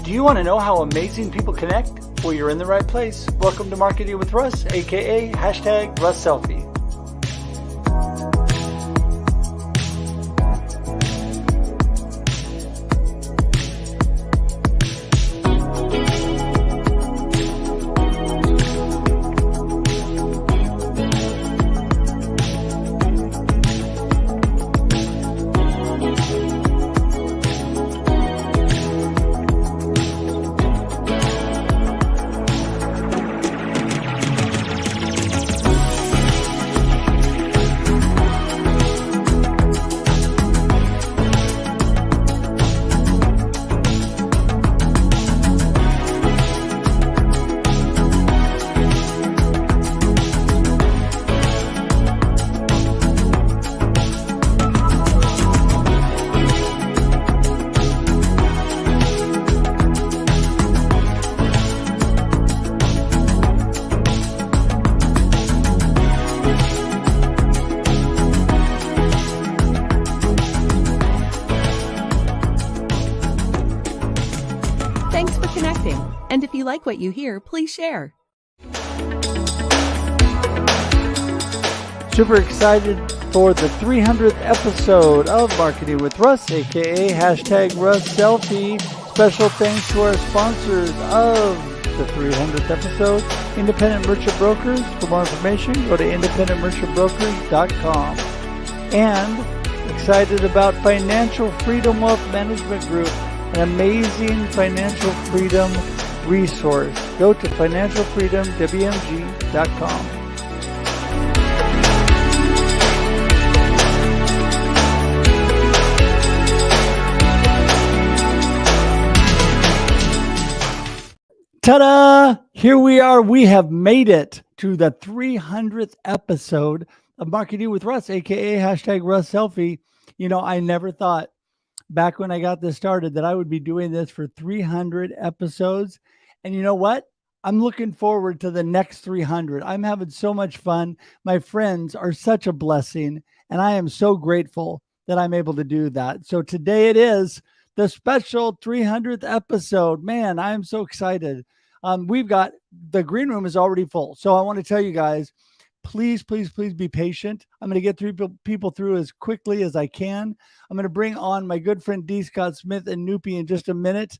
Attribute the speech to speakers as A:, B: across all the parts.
A: Do you want to know how amazing people connect? Well, you're in the right place. Welcome to Marketing with Russ, aka #RussSelfie.
B: Thanks for connecting. And if you like what you hear, please share.
A: Super excited for the 300th episode of Marketing with Russ, aka #RussSelfie. Special thanks to our sponsors of the 300th episode, Independent Merchant Brokers. For more information, go to independentmerchantbrokers.com. And excited about Financial Freedom Wealth Management Group, an amazing financial freedom resource. Go to financialfreedomwmg.com. Ta-da! Here we are. We have made it to the 300th episode of Marketing with Russ, aka #RussSelfie. You know, I never thought back when I got this started that I would be doing this for 300 episodes. And you know what? I'm looking forward to the next 300. I'm having so much fun. My friends are such a blessing, and I am so grateful that I'm able to do that. So today it is the special 300th episode. Man, I am so excited. We've got, the green room is already full. So I want to tell you guys, please, please, please be patient. I'm going to get through people through as quickly as I can. I'm going to bring on my good friend D. Scott Smith and Noopy in just a minute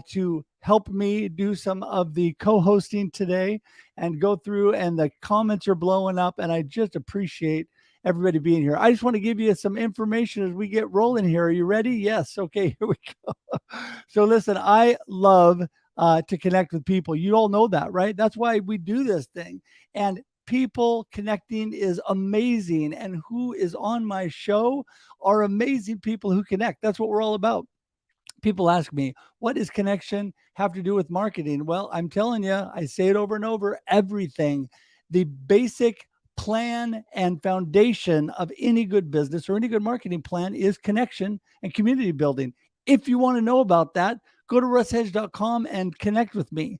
A: to help me do some of the co-hosting today and go through, and the comments are blowing up, and I just appreciate everybody being here. I just want to give you some information as we get rolling here. Are you ready? Yes. Okay, here we go. So listen, I love to connect with people. You all know that, right? That's why we do this thing. And people connecting is amazing. And who is on my show are amazing people who connect. That's what we're all about. People ask me, what does connection have to do with marketing? Well, I'm telling you, I say it over and over, everything. The basic plan and foundation of any good business or any good marketing plan is connection and community building. If you want to know about that, go to russhedge.com and connect with me.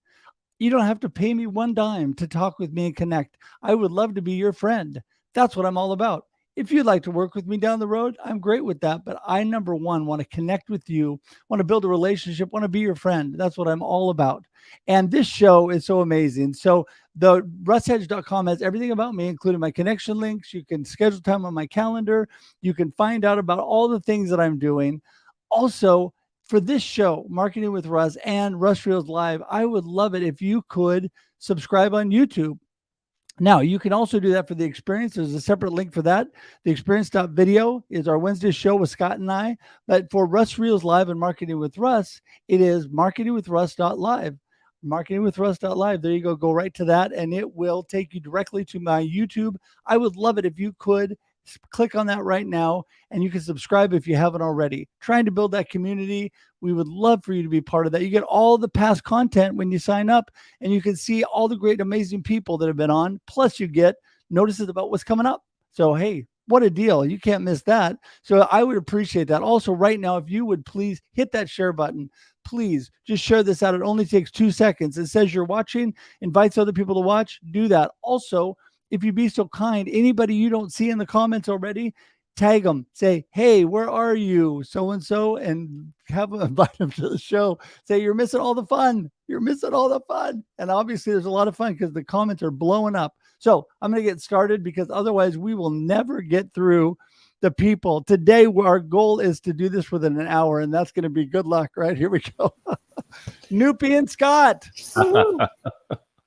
A: You don't have to pay me one dime to talk with me and connect. I would love to be your friend. That's what I'm all about. If you'd like to work with me down the road, I'm great with that. But I, number one, want to connect with you, want to build a relationship, want to be your friend. That's what I'm all about. And this show is so amazing. So the russhedge.com has everything about me, including my connection links. You can schedule time on my calendar. You can find out about all the things that I'm doing. Also, for this show, Marketing with Russ and Russ Reels Live, I would love it if you could subscribe on YouTube. Now, you can also do that for The Experience. There's a separate link for that. The Experience.video is our Wednesday show with Scott and I. But for Russ Reels Live and Marketing with Russ, it is marketingwithruss.live. Marketingwithruss.live. There you go. Go right to that, and it will take you directly to my YouTube. I would love it if you could click on that right now, and you can subscribe if you haven't already. Trying to build that community. We would love for you to be part of that. You get all the past content when you sign up, and you can see all the great, amazing people that have been on. Plus, you get notices about what's coming up. So, hey, what a deal. You can't miss that. So I would appreciate that. Also, right now, if you would please hit that share button. Please just share this out. It only takes 2 seconds. It says you're watching, invites other people to watch. Do that. Also, if you'd be so kind, anybody you don't see in the comments already, tag them, say, hey, where are you? So and so, and have them invite them to the show. Say, you're missing all the fun. You're missing all the fun. And obviously, there's a lot of fun because the comments are blowing up. So I'm going to get started because otherwise, we will never get through the people. Today, our goal is to do this within an hour, and that's going to be good luck, right? Here we go. Noopy and Scott.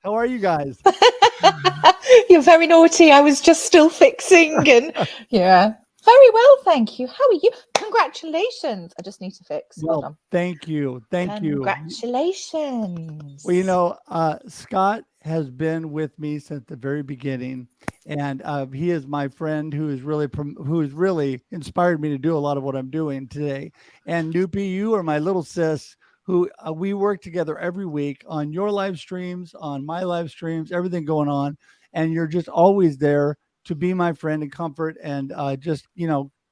A: How are you guys?
C: You're very naughty. I was just still fixing and yeah. Very well, thank you. How are you? Congratulations. I just need to fix. Hold on.
A: Thank you. Thank you.
C: Congratulations.
A: Well, Scott has been with me since the very beginning, and he is my friend who has really inspired me to do a lot of what I'm doing today. And Noopy, you are my little sis who we work together every week on your live streams, on my live streams, everything going on. And you're just always there to be my friend and comfort and just,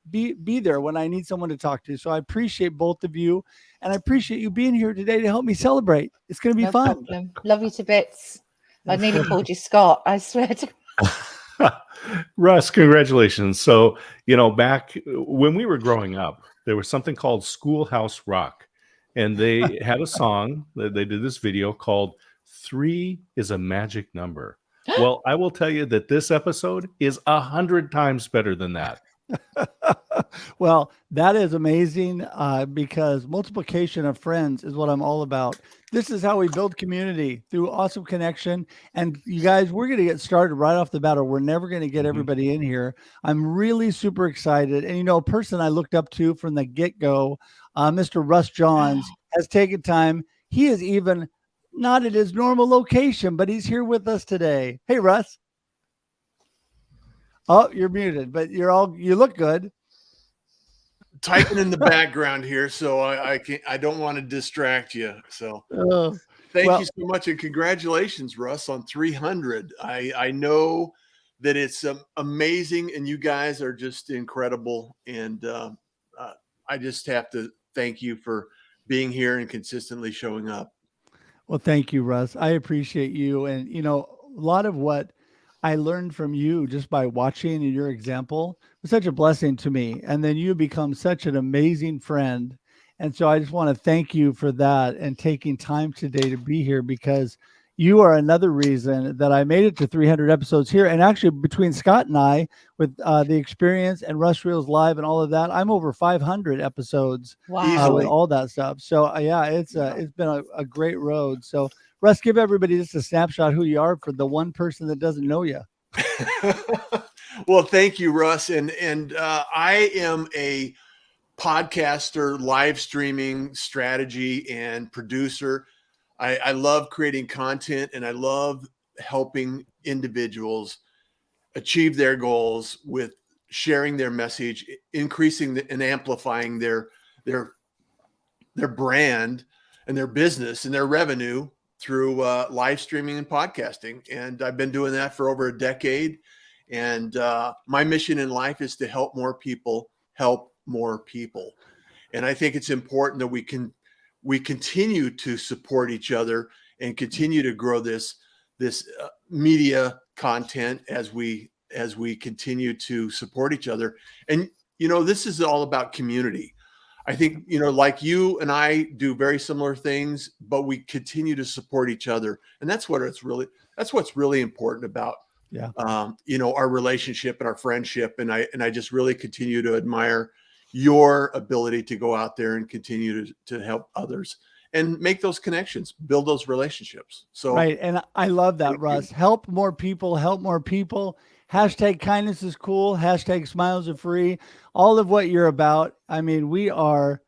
A: be there when I need someone to talk to. So I appreciate both of you. And I appreciate you being here today to help me celebrate. It's going to be
C: No
A: fun.
C: problem. Love you to bits. I nearly called you Scott. I swear to
D: Russ, congratulations. So, back when we were growing up, there was something called Schoolhouse Rock. And they had a song that they did this video called 3 is a Magic Number. Well, I will tell you that this episode is 100 times better than that.
A: Well, that is amazing because multiplication of friends is what I'm all about. This is how we build community through awesome connection. And you guys, we're going to get started right off the bat, or we're never going to get everybody in here. I'm really super excited. And, a person I looked up to from the get-go, Mr. Russ Johns, has taken time. He is even not at his normal location, but he's here with us today. Hey, Russ. Oh, you're muted, but you look good.
E: Typing in the background here, so I don't want to distract you. So thank you so much, and congratulations, Russ, on 300. I know that it's amazing, and you guys are just incredible. And I just have to thank you for being here and consistently showing up.
A: Well, thank you, Russ. I appreciate you. And, a lot of what I learned from you just by watching and your example was such a blessing to me. And then you become such an amazing friend. And so I just want to thank you for that and taking time today to be here because you are another reason that I made it to 300 episodes here. And actually, between Scott and I, with the experience and Russ Reels Live and all of that, I'm over 500 episodes with all that stuff. So, it's been a great road. So, Russ, give everybody just a snapshot who you are for the one person that doesn't know you.
E: Well, thank you, Russ. And I am a podcaster, live streaming strategy and producer. I love creating content, and I love helping individuals achieve their goals with sharing their message, increasing and amplifying their brand and their business and their revenue through live streaming and podcasting. And I've been doing that for over a decade. And my mission in life is to help more people help more people. And I think it's important that we continue to support each other and continue to grow this media content as we continue to support each other. And, this is all about community. I think, like you and I do very similar things, but we continue to support each other. And that's what's really important about, our relationship and our friendship. And I just really continue to admire your ability to go out there and continue to help others and make those connections, build those relationships. So,
A: right. And I love that, Russ. Help more people. Hashtag kindness is cool. Hashtag smiles are free. All of what you're about. I mean, we are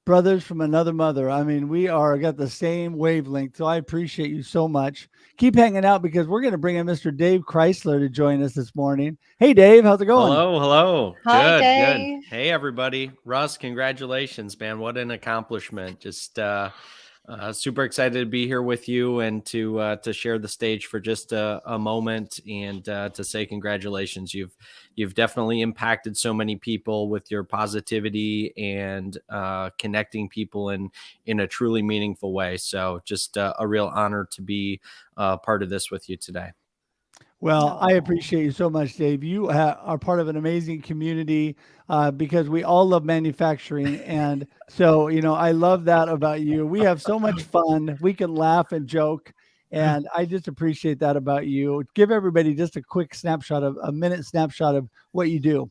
A: brothers from another mother. I mean, we got the same wavelength. So I appreciate you so much. Keep hanging out because we're going to bring in Mr. Dave Chrysler to join us this morning. Hey, Dave, how's it going?
F: Hello.
C: Hi,
F: Good.
C: Dave.
F: Hey, everybody. Russ, congratulations, man. What an accomplishment. Just super excited to be here with you and to share the stage for just a moment and to say congratulations. You've definitely impacted so many people with your positivity and connecting people in a truly meaningful way. So just a real honor to be part of this with you today.
A: Well, I
C: Aw.
A: appreciate you so much, Dave. You are part of an amazing community because we all love manufacturing. And so, I love that about you. We have so much fun. We can laugh and joke. And I just appreciate that about you. Give everybody just a quick snapshot of a minute snapshot of what you do.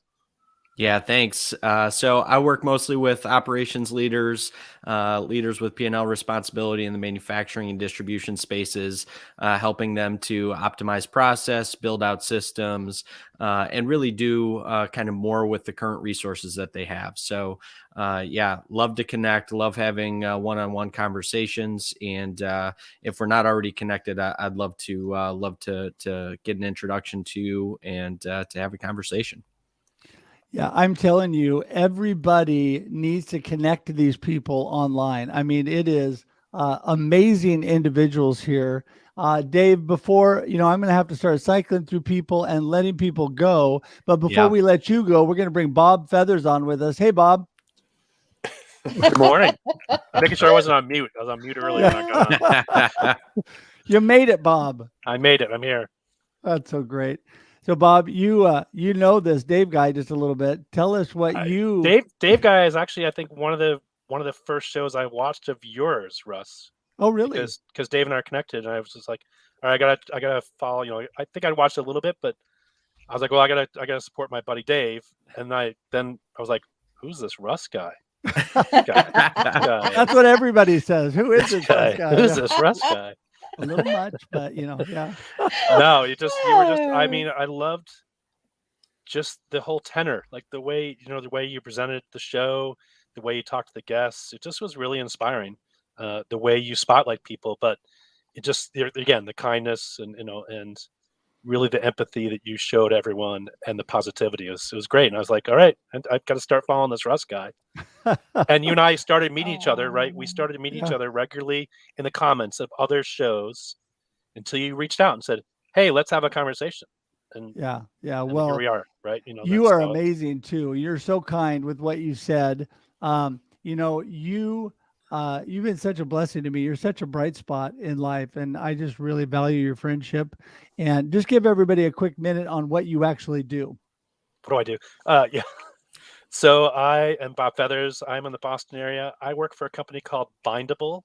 F: Yeah, thanks. So I work mostly with operations leaders, leaders with P&L responsibility in the manufacturing and distribution spaces, helping them to optimize process, build out systems, and really do kind of more with the current resources that they have. So yeah, love to connect, love having one-on-one conversations. And if we're not already connected, I'd love to get an introduction to you and to have a conversation.
A: Yeah, I'm telling you, everybody needs to connect to these people online. I mean, it is amazing individuals here. Dave, before, I'm going to have to start cycling through people and letting people go. But before
F: Yeah.
A: we let you go, we're going to bring Bob Feathers on with us. Hey, Bob.
G: Good morning. Making sure I wasn't on mute. I was on mute earlier. When I got on.
A: You made it, Bob.
G: I made it. I'm here.
A: That's so great. So, Bob, you know this Dave guy just a little bit. Tell us what
G: Dave guy is actually, I think, one of the first shows I watched of yours, Russ.
A: Oh, really?
G: Because Dave and I are connected, and I was just like, all right, I gotta follow. I think I watched a little bit, but I was like, well, I gotta support my buddy Dave, and then I was like, who's this Russ guy?
A: That's what everybody says. Who is this Russ guy?
G: Who's this Russ guy?
A: A little much, but yeah.
G: No, you were just. I mean, I loved just the whole tenor, like the way you presented the show, the way you talked to the guests. It just was really inspiring. The way you spotlight people, but it just again the kindness and really the empathy that you showed everyone and the positivity. It was great. And I was like, all right, I've got to start following this Russ guy. And you and I started meeting each other, right? We started meeting each other regularly in the comments of other shows until you reached out and said, hey, let's have a conversation. And
A: yeah.
G: and
A: Well,
G: here we are, right?
A: You are amazing too. You're so kind with what you said. You've been such a blessing to me. You're such a bright spot in life, and I just really value your friendship. And just give everybody a quick minute on what you actually do.
G: What do I do? Yeah. So I am Bob Feathers. I'm in the Boston area. I work for a company called Bindable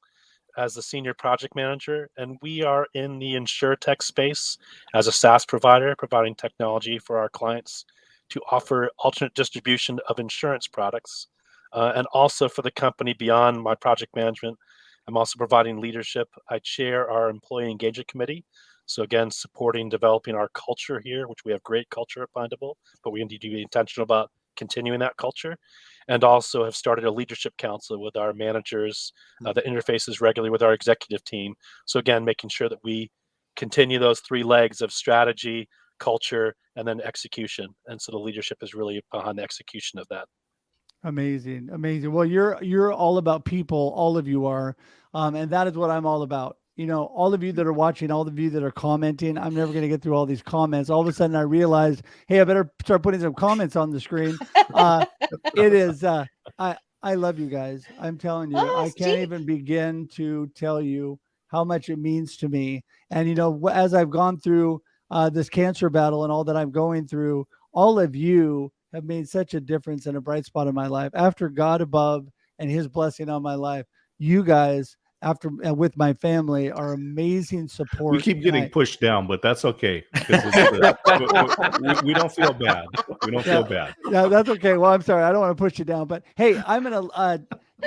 G: as the senior project manager, and we are in the InsurTech space as a SaaS provider, providing technology for our clients to offer alternate distribution of insurance products. And also for the company beyond my project management, I'm also providing leadership. I chair our employee engagement committee. So again, supporting developing our culture here, which we have great culture at Bindable, but we need to be intentional about continuing that culture. And also have started a leadership council with our managers that interfaces regularly with our executive team. So again, making sure that we continue those three legs of strategy, culture, and then execution. And so the leadership is really behind the execution of that.
A: Amazing. Well, you're all about people. All of you are. And that is what I'm all about. All of you that are watching, all of you that are commenting, I'm never going to get through all these comments. All of a sudden I realized, hey, I better start putting some comments on the screen. It is, I love you guys. I'm telling you, I can't even begin to tell you how much it means to me. And, as I've gone through this cancer battle and all that I'm going through, all of you have made such a difference and a bright spot in my life. After God above and his blessing on my life, you guys with my family are amazing support.
D: We keep getting pushed down, but that's okay. We don't feel bad. We don't feel bad.
A: Yeah, that's okay. Well, I'm sorry. I don't want to push you down, but hey, I'm going to,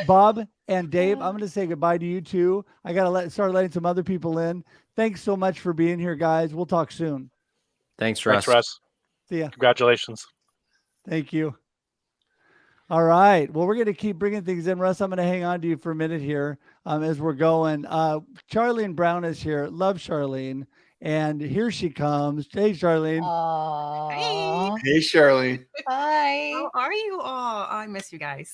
A: Bob and Dave, I'm going to say goodbye to you too. I got to start letting some other people in. Thanks so much for being here, guys. We'll talk soon.
F: Thanks, Russ.
G: Thanks, Russ.
A: See ya.
G: Congratulations.
A: Thank you. All right. Well, we're going to keep bringing things in. Russ, I'm going to hang on to you for a minute here as we're going. Charlene Brown is here. Love Charlene. And here she comes. Hey, Charlene.
E: Hey, Charlene.
C: Hi.
H: How are you all? I miss you guys.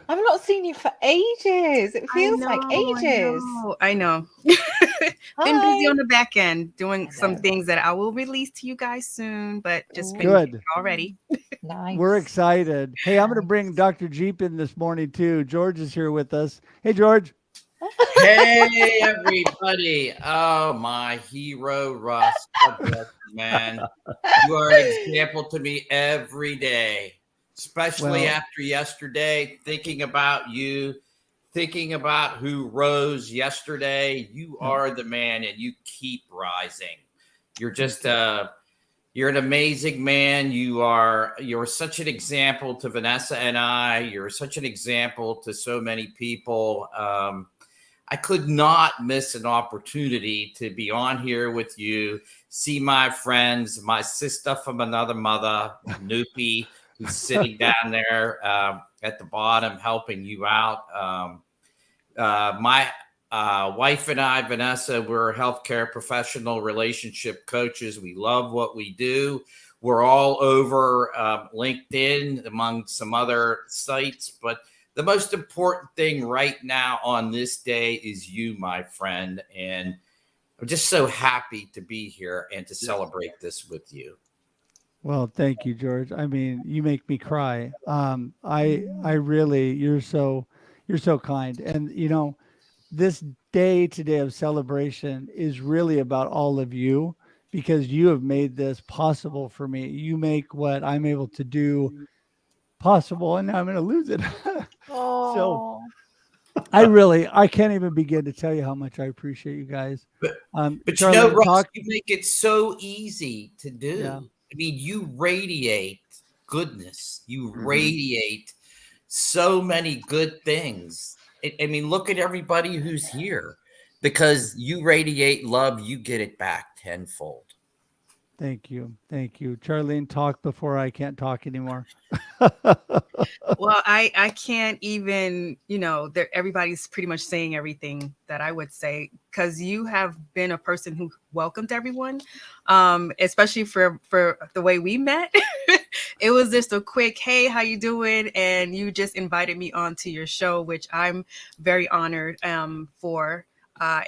C: I've not seen you for ages. It feels like ages.
H: I know. Been busy on the back end doing some things that I will release to you guys soon, but just been
A: good
H: already.
C: Nice.
A: We're excited. Hey, I'm going to bring Dr. Jeep in this morning too. George is here with us. Hey, George.
I: Hey, everybody. Oh, my hero, Russ. God bless you, man. You are an example to me every day, especially
A: Well,
I: after yesterday, thinking about you, thinking about who rose yesterday. You
A: yeah,
I: are the man, and you keep rising. You're
A: thank
I: just
A: you.
I: you're an amazing man. You're such an example to Vanessa and I. You're such an example to so many people. I could not miss an opportunity to be on here with you, see my friends, my sister from another mother, Noopy, who's sitting down there at the bottom helping you out. My wife and I, Vanessa, we're healthcare professional relationship coaches. We love what we do. We're all over LinkedIn among some other sites, but the most important thing right now on this day is you, my friend. And I'm just so happy to be here and to celebrate this with you.
A: Well, thank you, George. I mean, you make me cry. I really, you're so kind. And this day today of celebration is really about all of you because you have made this possible for me. You make what I'm able to do possible, and now I'm going to lose it. So
C: Oh,
A: I can't even begin to tell you how much I appreciate you guys.
I: But
A: Charlene,
I: Russ,
A: talk.
I: you make it so easy to
A: Yeah.
I: do. I mean, you radiate goodness. You
E: Mhm.
I: radiate so many good things. I mean, look at everybody who's here because you radiate love, you get it back tenfold.
A: Thank you. Thank you. Charlene, talk before I can't talk anymore.
H: Well, I can't even, everybody's pretty much saying everything that I would say because you have been a person who welcomed everyone, especially for the way we met. It was just a quick, hey, how you doing? And you just invited me onto your show, which I'm very honored for.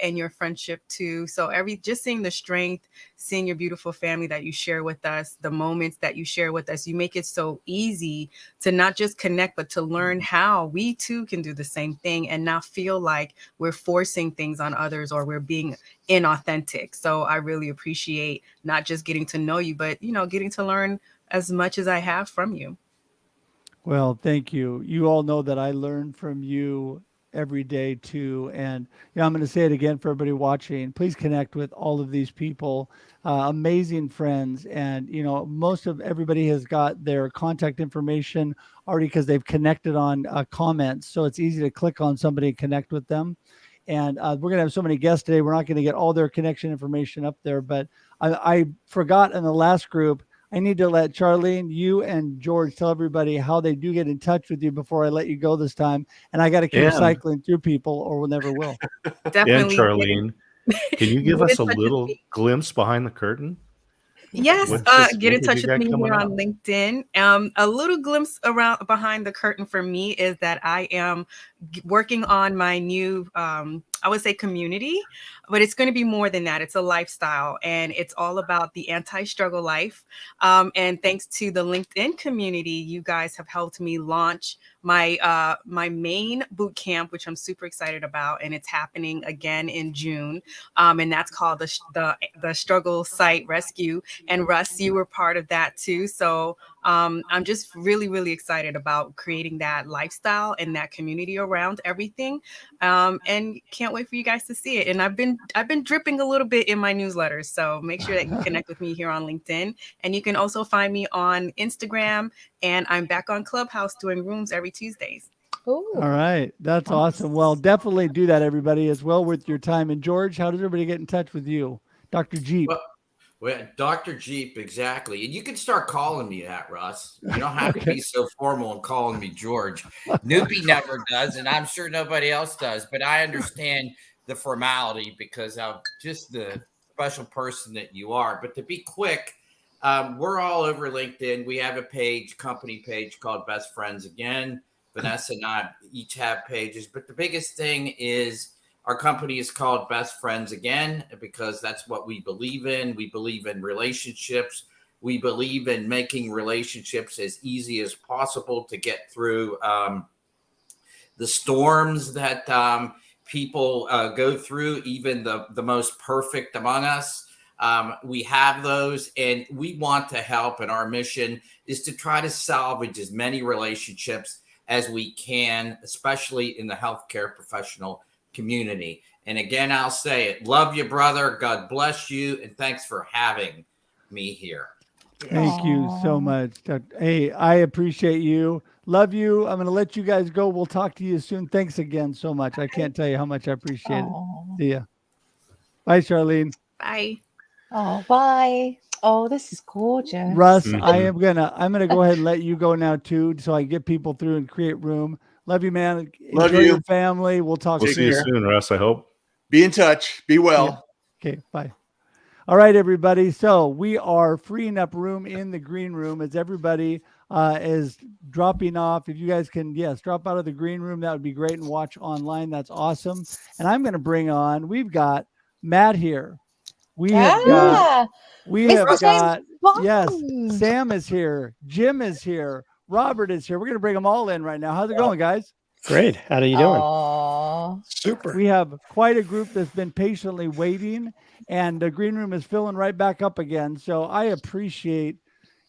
H: And your friendship too. So just seeing the strength, seeing your beautiful family that you share with us, the moments that you share with us, you make it so easy to not just connect, but to learn how we too can do the same thing and not feel like we're forcing things on others or we're being inauthentic. So I really appreciate not just getting to know you, but getting to learn as much as I have from you.
A: Well, thank you. You all know that I learn from you every day too. And I'm going to say it again for everybody watching. Please connect with all of these people, amazing friends. And most of everybody has got their contact information already because they've connected on comments. So it's easy to click on somebody and connect with them. And we're going to have so many guests today. We're not going to get all their connection information up there. But I forgot in the last group. I need to let Charlene, you and George tell everybody how they do get in touch with you before I let you go this time. And I got to keep
D: And
A: cycling through people or we'll never will.
H: Definitely
D: Charlene, can you give
H: get in
D: us a
H: touch with
D: little
H: me.
D: glimpse behind the curtain?
H: Yes, get
D: What
H: in
D: have
H: touch
D: you
H: with
D: got
H: me
D: coming
H: here
D: up?
H: on LinkedIn. A little glimpse around behind the curtain for me is that I am working on my new, I would say community, but it's going to be more than that. It's a lifestyle and it's all about the anti-struggle life. And thanks to the LinkedIn community, you guys have helped me launch my main boot camp, which I'm super excited about, and it's happening again in June. And that's called the Struggle Site Rescue. And Russ, you were part of that too. So I'm just really, really excited about creating that lifestyle and that community around everything. And can't wait for you guys to see it. And I've been dripping a little bit in my newsletters. So make sure that you connect with me here on LinkedIn. And you can also find me on Instagram. And I'm back on Clubhouse doing rooms every Tuesdays.
A: All
C: ooh.
A: right. That's awesome. Well, definitely do that, everybody, as well with your time. And George, how does everybody get in touch with you? Dr. Jeep.
I: Well, Dr. Jeep, exactly. And you can start calling me that, Russ. You don't have to
A: Okay.
I: be so formal and calling me George. Noopy never does, and I'm sure nobody else does, but I understand the formality because of just the special person that you are. But to be quick, we're all over LinkedIn. We have a company page called Best Friends Again. Vanessa and I each have pages, but the biggest thing is our company is called Best Friends Again because that's what we believe in. We believe in relationships. We believe in making relationships as easy as possible to get through the storms that people go through, even the most perfect among us. We have those, and we want to help. And our mission is to try to salvage as many relationships as we can, especially in the healthcare professional community. And again, I'll say it. Love you, brother. God bless you. And thanks for having me here.
A: Thank you so much. Hey, I appreciate you. Love you. I'm going to let you guys go. We'll talk to you soon. Thanks again so much. I can't tell you how much I appreciate it. See ya. Bye, Charlene.
H: Bye.
C: Oh, bye. Oh, this is gorgeous.
A: Russ,
D: Mhm.
A: I'm gonna go ahead and let you go now too, so I get people through and create room. Love you, man.
E: Love
A: Enjoy
E: you.
A: your family. We'll talk
D: We'll
E: Take
D: see you
E: care.
D: soon, Russ. I hope.
E: Be in touch. Be well.
A: Okay, bye. All right, everybody. So we are freeing up room in the green room as everybody is dropping off. If you guys can, yes, drop out of the green room, that would be great, and watch online. That's awesome. And I'm going to bring on, we've got Matt here. We have got,
C: Mr. James
A: yes,
C: Bond.
A: Sam is here. Jim is here. Robert is here. We're going to bring them all in right now. How's it going, guys?
J: Great. How are you doing?
C: Oh,
J: Super.
A: We have quite a group that's been patiently waiting, and the green room is filling right back up again. So I appreciate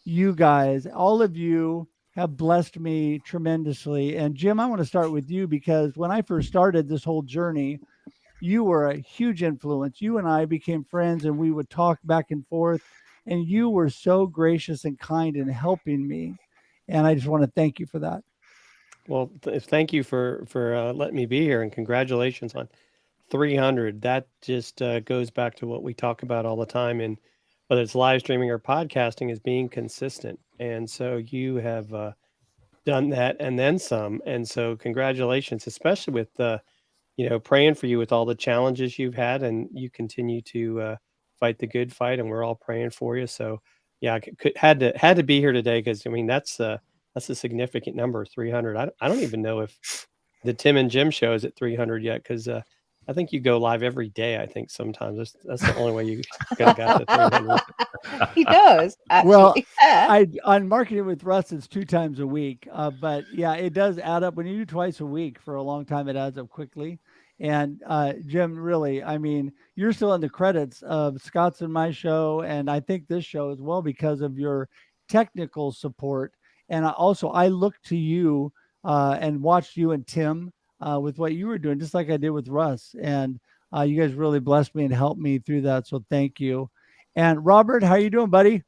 A: you guys. All of you have blessed me tremendously. And Jim, I want to start with you because when I first started this whole journey, you were a huge influence. You and I became friends, and we would talk back and forth, and you were so gracious and kind in helping me. And I just want to thank you for that.
J: Well, thank you for letting me be here, and congratulations on 300. That just goes back to what we talk about all the time, and whether it's live streaming or podcasting, is being consistent. And so you have done that and then some. And so congratulations, especially with praying for you with all the challenges you've had, and you continue to fight the good fight, and we're all praying for you. So yeah, had to be here today because I mean that's a significant number, 300. I don't even know if the Tim and Jim show is at 300 yet because I think you go live every day. I think sometimes that's the only way you could have got to 300.
C: He does. Actually.
A: Well,
C: Yeah.
A: on Marketing with Russ, it's 2 times a week. But yeah, it does add up. When you do twice a week for a long time, it adds up quickly. And Jim, really, I mean, you're still in the credits of Scott's and my show, and I think this show as well because of your technical support. And I looked to you and watched you and Tim with what you were doing, just like I did with Russ. And you guys really blessed me and helped me through that. So thank you. And Robert, how you doing, buddy?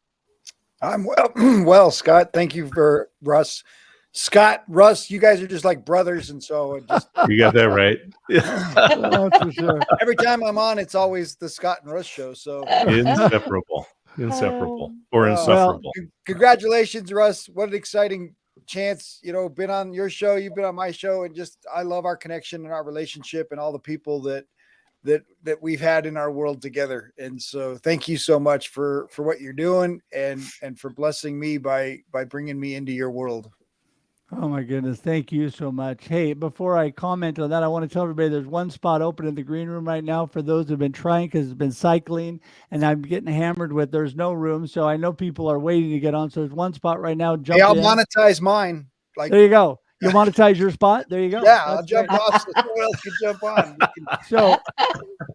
K: I'm well. Well, Scott, thank you for Russ. Scott, Russ, you guys are just like brothers. And so it just
D: You got that right.
A: That's for sure.
K: every time I'm on, it's always the Scott and Russ show. So
D: Inseparable. Inseparable. Or insufferable.
K: congratulations, Russ. What an exciting chance. Been on your show, you've been on my show, and just I love our connection and our relationship and all the people that we've had in our world together. And so thank you so much for what you're doing and for blessing me by bringing me into your world.
A: Oh my goodness. Thank you so much. Hey, before I comment on that, I want to tell everybody there's one spot open in the green room right now for those who've been trying because it's been cycling and I'm getting hammered with there's no room. So I know people are waiting to get on. So there's one spot right now. Jump
K: I'll
A: in.
K: monetize mine.
A: There you go. You monetize your spot? There you go.
K: Yeah,
A: That's
K: I'll jump
A: great.
K: off so someone else can jump on.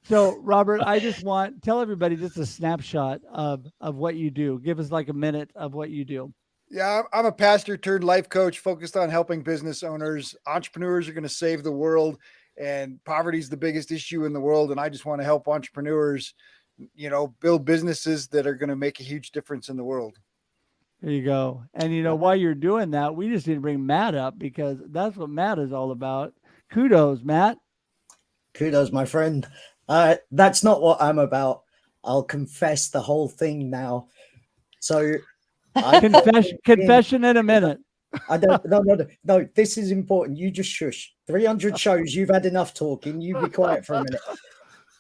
A: So Robert, I just tell everybody just a snapshot of what you do. Give us like a minute of what you do.
K: Yeah, I'm a pastor turned life coach focused on helping business owners. Entrepreneurs are going to save the world, and poverty is the biggest issue in the world. And I just want to help entrepreneurs, build businesses that are going to make a huge difference in the world.
A: There you go. And while you're doing that, we just need to bring Matt up because that's what Matt is all about. Kudos, Matt.
L: Kudos, my friend. That's not what I'm about. I'll confess the whole thing now. So
A: confession in a minute.
L: I don't. No. This is important. You just shush. 300 shows. You've had enough talking. You be quiet for a minute.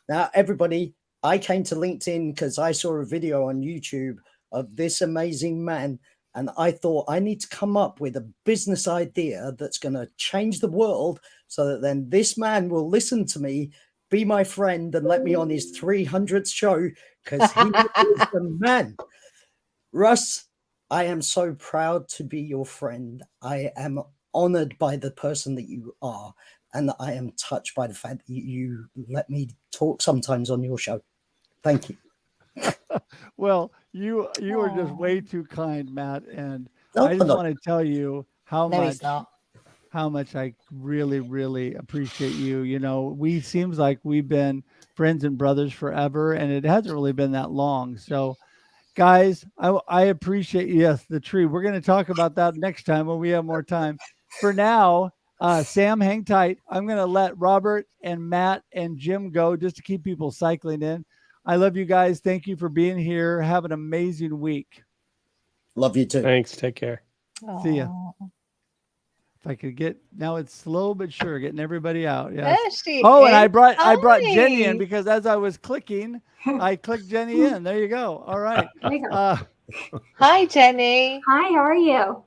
L: Now, everybody, I came to LinkedIn because I saw a video on YouTube of this amazing man, and I thought I need to come up with a business idea that's going to change the world, so that then this man will listen to me, be my friend, and let me on his 300th show because he is the man. Russ, I am so proud to be your friend. I am honored by the person that you are. and I am touched by the fact that you let me talk sometimes on your show. Thank you.
A: Well, you are just way too kind, Matt, and
L: No,
A: I just
L: no.
A: want to tell you how
C: No, he's
A: much
C: not.
A: I really, really appreciate you. You know, seems like we've been friends and brothers forever, and it hasn't really been that long. So, guys, I appreciate yes, the tree. We're going to talk about that next time when we have more time. For now, Sam, hang tight. I'm going to let Robert and Matt and Jim go just to keep people cycling in. I love you guys. Thank you for being here. Have an amazing week.
L: Love you too.
J: Thanks. Take care.
A: See ya. If I could get now, it's slow but sure getting everybody out. Yes.
C: There she
A: Oh, and
C: is.
A: I brought Jenny in
C: Hi.
A: because as I was clicking, I clicked Jenny in. There you go. All right.
M: There you go.
C: Hi, Jenny.
M: Hi, how are you?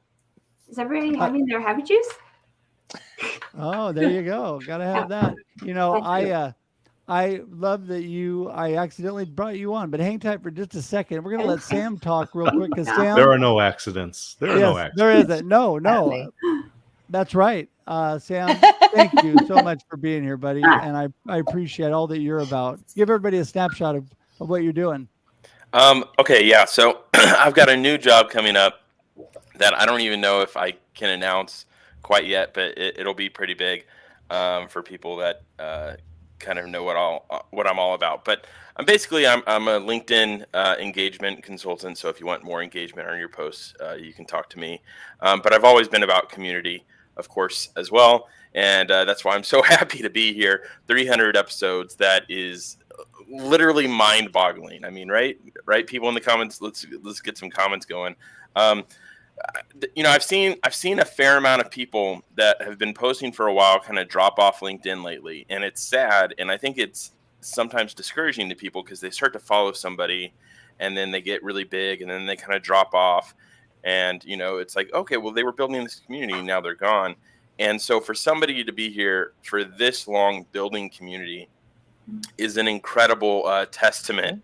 M: Is everybody having their happy juice?
A: Oh, there you go. Got to have that. You know,
M: Thank you.
A: I love that I accidentally brought you on, but hang tight for just a second. We're going to let
M: Okay.
A: Sam talk real quick because Sam.
D: There are no accidents. There are no
A: Yes,
D: accidents.
A: there isn't. No. That's right. Sam, thank you so much for being here, buddy. And I appreciate all that you're about. Give everybody a snapshot of what you're doing.
N: Okay, yeah. So I've got a new job coming up that I don't even know if I can announce quite yet, but it'll be pretty big for people that kind of know what I'm all about. But I'm a LinkedIn engagement consultant. So if you want more engagement on your posts, you can talk to me. But I've always been about community, of course, as well. And that's why I'm so happy to be here. 300 episodes. That is literally mind-boggling. I mean, right? People in the comments. Let's get some comments going. You know, I've seen a fair amount of people that have been posting for a while kind of drop off LinkedIn lately, and it's sad. And I think it's sometimes discouraging to people because they start to follow somebody, and then they get really big, and then they kind of drop off. And you know, it's like, okay, well, they were building this community, now they're gone. And so for somebody to be here for this long building community is an incredible testament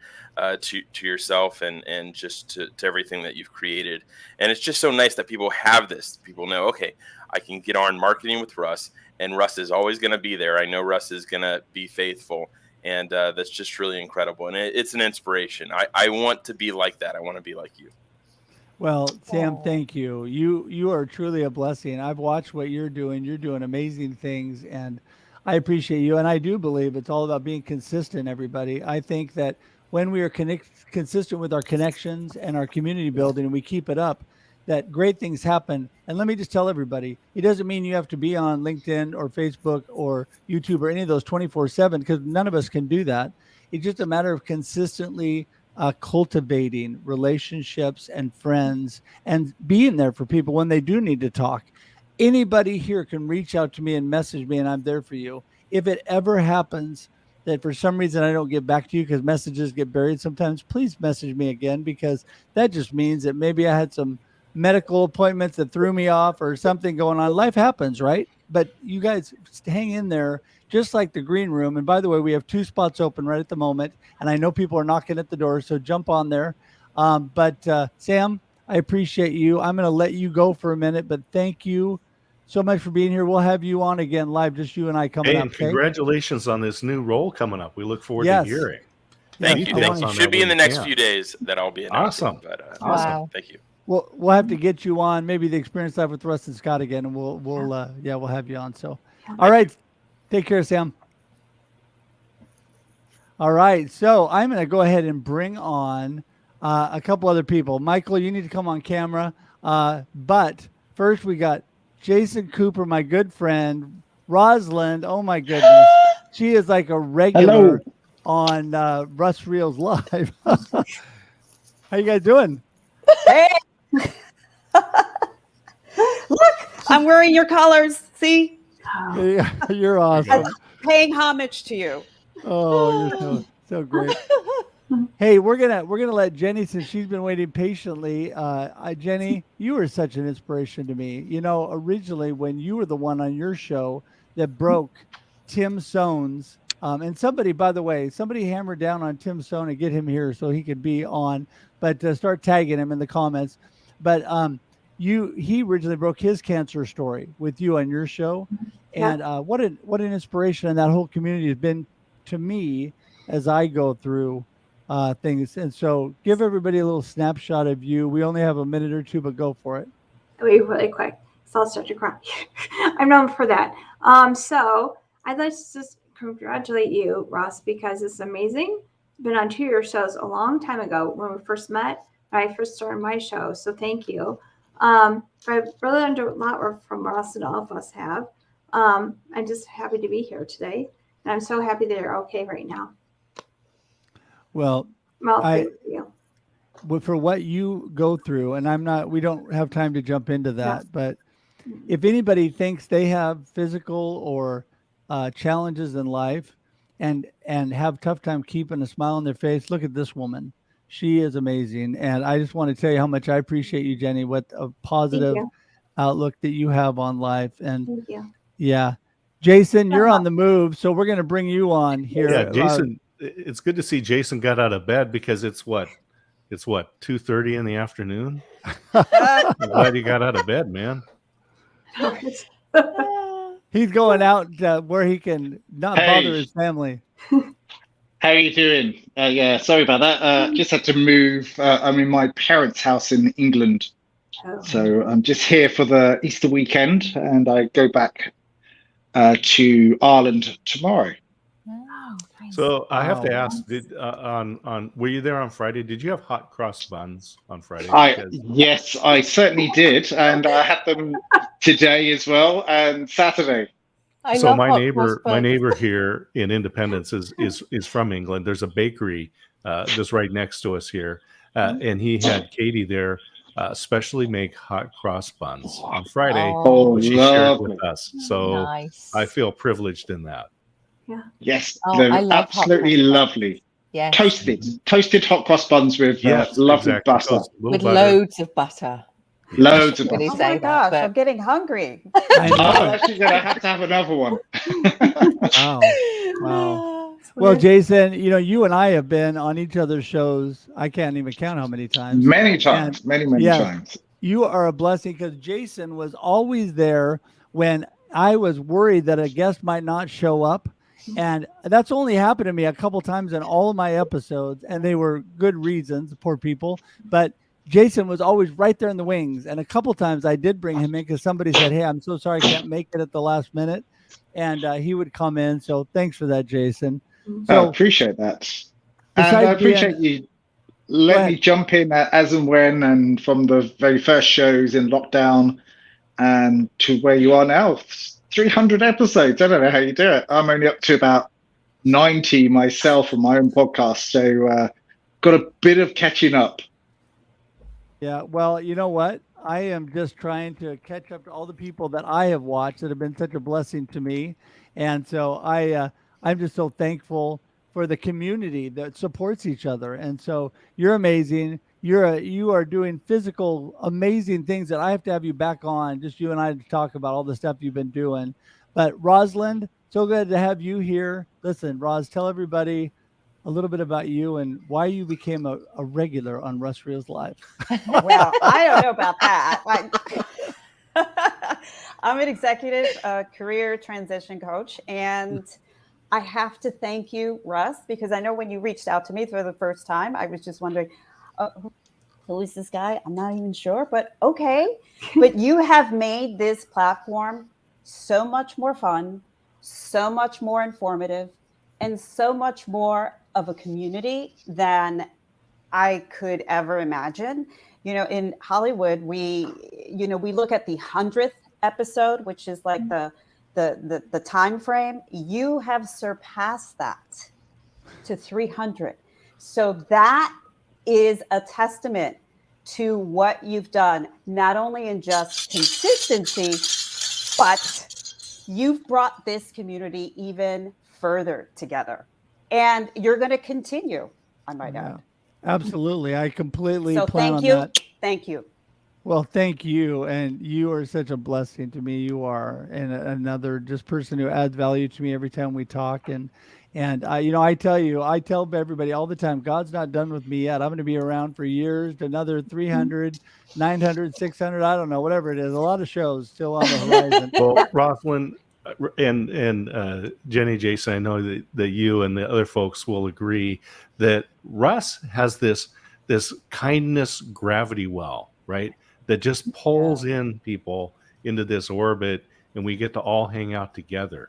N: to yourself and just to everything that you've created. And it's just so nice that people have this. People know, okay, I can get on marketing with Russ, and Russ is always going to be there. I know Russ is going to be faithful. And that's just really incredible. And it's an inspiration. I want to be like that. I want to be like you.
A: Well, Sam, thank you. You are truly a blessing. I've watched what you're doing. You're doing amazing things, and I appreciate you. And I do believe it's all about being consistent, everybody. I think that when we are consistent with our connections and our community building, and we keep it up, that great things happen. And let me just tell everybody, it doesn't mean you have to be on LinkedIn or Facebook or YouTube or any of those 24/7, because none of us can do that. It's just a matter of consistently cultivating relationships and friends and being there for people when they do need to talk. Anybody here can reach out to me and message me, and I'm there for you. If it ever happens that for some reason I don't get back to you because messages get buried sometimes, please message me again, because that just means that maybe I had some medical appointments that threw me off or something going on. Life happens, right? But you guys hang in there, just like the green room. And by the way, we have 2 spots open right at the moment, and I know people are knocking at the door, so jump on there. But Sam, I appreciate you. I'm going to let you go for a minute, but thank you so much for being here. We'll have you on again live, just you and I coming
D: Hey,
A: up.
D: and congratulations on this new role coming up. We look forward to
A: Yes.
D: hearing.
N: Thank you.
D: Details on
N: Should
D: that
N: be in
D: when
N: the
D: you
N: next
D: can.
N: few days that I'll be announcing.
D: Awesome.
N: But,
C: Wow.
N: Thank you.
A: We'll have to get you on, maybe the Experience Live with Russ and Scott again, and we'll have you on. So, all right, take care, Sam. All right, so I'm going to go ahead and bring on a couple other people. Michael, you need to come on camera. But first, we got Jason Cooper, my good friend, Rosalind. Oh my goodness, she is like a regular on Russ Reels Live. How you guys doing?
H: Hey. Look, I'm wearing your colors. See?
A: Yeah, you're awesome.
H: Paying homage to you.
A: Oh, you're so great. Hey, we're gonna let Jenny, since she's been waiting patiently. Jenny, you were such an inspiration to me. You know, originally when you were the one on your show that broke Tim Soane's, and somebody, by the way, somebody hammered down on Tim Soane and get him here so he could be on. But start tagging him in the comments. But he originally broke his cancer story with you on your show, and what an inspiration, and that whole community has been to me as I go through things. And so, give everybody a little snapshot of you. We only have a minute or two, but go for it.
M: Wait, really quick. So I'll start to cry. I'm known for that. So I'd like to just congratulate you, Russ, because it's amazing. Been on 2 of your shows a long time ago when we first met, when I first started my show. So thank you. But I've really learned a lot from Russ and all of us have. I'm just happy to be here today. And I'm so happy that you're okay right now.
A: Well,
M: Thank you.
A: For what you go through, and we don't have time to jump into that, but if anybody thinks they have physical or challenges in life and have tough time keeping a smile on their face, look at this woman. She is amazing. And I just want to tell you how much I appreciate you, Jenny, what a positive outlook that you have on life. And
M: thank you.
A: Yeah. Jason, you're on the move, so we're going to bring you on here.
D: Yeah, Jason, it's good to see Jason got out of bed, because it's what 2:30 in the afternoon. I'm glad you got out of bed, man.
A: He's going out where he can not bother his family.
O: How are you doing? Yeah, sorry about that. Just had to move. I'm in my parents' house in England. So I'm just here for the Easter weekend, and I go back to Ireland tomorrow.
D: So I have to ask, were you there on Friday? Did you have hot cross buns on Friday?
O: Yes, I certainly did, and I had them today as well, and Saturday.
D: So my neighbor here in Independence is from England. There's a bakery that's right next to us here, and he had Katie there specially make hot cross buns on Friday, which she shared with us. So I feel privileged in that.
M: Yeah.
O: Yes, they're absolutely lovely.
P: Yeah.
O: Toasted hot cross buns with lovely butter.
P: With loads of butter.
O: Loads of
P: Really
O: butter.
P: say
Q: Oh my gosh,
P: that,
Q: I'm getting hungry.
O: I'm actually going to have another one.
A: Wow. Well, Jason, you and I have been on each other's shows. I can't even count how many times.
O: Many times. Many times.
A: You are a blessing, because Jason was always there when I was worried that a guest might not show up. And that's only happened to me a couple times in all of my episodes, and they were good reasons, poor people. But Jason was always right there in the wings. And a couple times I did bring him in because somebody said, "Hey, I'm so sorry I can't make it at the last minute." And he would come in. So thanks for that, Jason.
O: So, I appreciate that. And I appreciate you letting me jump in as and when, and from the very first shows in lockdown and to where you are now. 300 episodes. I don't know how you do it. I'm only up to about 90 myself on my own podcast. So got a bit of catching up.
A: Yeah, well, you know what? I am just trying to catch up to all the people that I have watched that have been such a blessing to me. And so I'm just so thankful for the community that supports each other. And so you're amazing. You are doing physical, amazing things that I have to have you back on, just you and I, to talk about all the stuff you've been doing. But Rosalind, so good to have you here. Listen, Roz, tell everybody a little bit about you and why you became a regular on Russ Reel's Live.
Q: Well, I don't know about that. I'm an executive career transition coach, and I have to thank you, Russ, because I know when you reached out to me for the first time, I was just wondering, who is this guy? I'm not even sure, but okay. But you have made this platform so much more fun, so much more informative, and so much more of a community than I could ever imagine. In Hollywood, we look at the 100th episode, which is like the time frame. You have surpassed that to 300. So that is a testament to what you've done, not only in just consistency, but you've brought this community even further together. And you're going to continue, I might add.
A: Absolutely. I completely
Q: so
A: plan
Q: thank
A: on
Q: you.
A: that.
Q: Thank you.
A: Well, thank you. And you are such a blessing to me. You are, and another just person who adds value to me every time we talk. And And I tell everybody all the time, God's not done with me yet. I'm going to be around for years, another 300, 900, 600, I don't know, whatever it is. A lot of shows still on the horizon.
D: Well, Rosalind and Jenny, Jason, I know that you and the other folks will agree that Russ has this kindness gravity well, right? That just pulls in people into this orbit, and we get to all hang out together.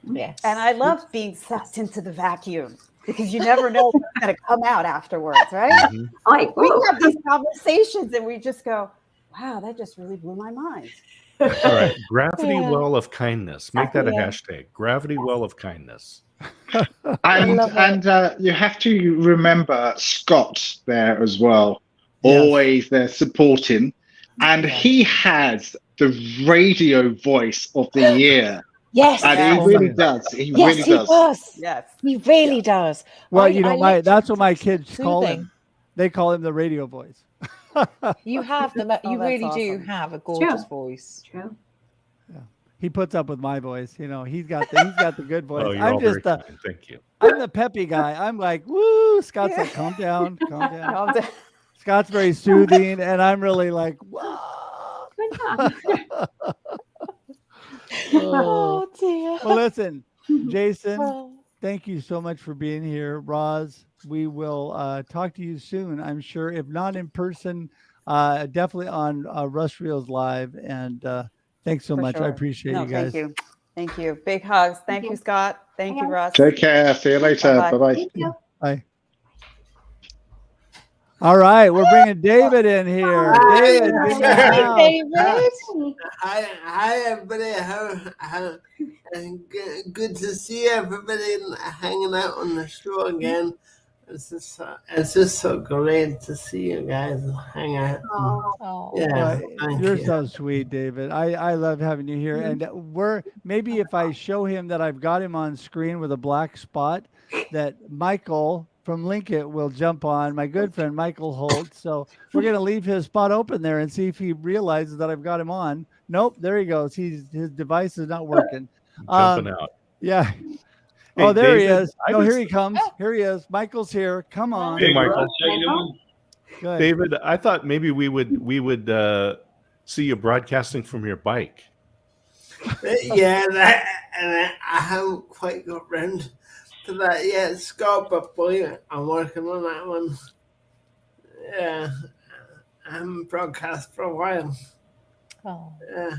Q: Yes. And I love being sucked into the vacuum because you never know what's going to come out afterwards, right?
D: Mm-hmm.
M: Like,
Q: we have these conversations and we just go, wow, that just really blew my mind.
D: All right. Gravity well of kindness. Make that a hashtag. Gravity well of kindness.
O: And you have to remember Scott there as well.
A: Yes.
O: Always there supporting. And he has the radio voice of the year.
C: Yes.
O: And he really does. He really does.
Q: Yes.
C: He really does.
A: Well, that's what my kids call
C: soothing.
A: him. They call him the radio voice.
C: You have you
Q: that's
C: really do
Q: awesome.
C: have a gorgeous voice.
M: True.
A: He puts up with my voice. He's got the good voice.
D: Oh, you're
A: I'm
D: all
A: just
D: very kind. Thank you.
A: I'm the peppy guy. I'm like, woo. Scott's like, calm down, calm down.
Q: Calm down.
A: Scott's very soothing, and I'm really like, whoa.
C: Oh dear.
A: Well, listen, Jason, thank you so much for being here. Roz, we will talk to you soon, I'm sure. If not in person, definitely on Russ Reels Live. And thanks so much.
Q: Sure.
A: I appreciate you guys.
Q: Thank you. Thank you. Big hugs. Thank you, Scott. Thank you, Russ.
O: Take care. See you later.
Q: Bye-bye.
O: Bye-bye.
A: Bye. All right, we're bringing David in here. David, bring the house.
R: Hi, everybody. Good to see everybody hanging out on the show again. It's just so great to see you guys hang out. Yeah,
A: You're so sweet, David. I love having you here. And maybe if I show him that I've got him on screen with a black spot, that Michael from Lincoln will jump on, my good friend Michael Holt. So we're going to leave his spot open there and see if he realizes that I've got him on. Nope, there he goes. His device is not working.
D: Jumping out.
A: Yeah.
D: Hey,
A: oh, there
D: David,
A: he is. No, here he comes. Here he is. Michael's here. Come on.
D: Hey, Michael.
A: Good.
D: David, I thought maybe we would see you broadcasting from your bike.
R: Yeah, and I haven't quite got round to that yet, Scott, but boy, I'm working on that one. Yeah, I haven't broadcast for a while.
C: Oh.
R: Yeah.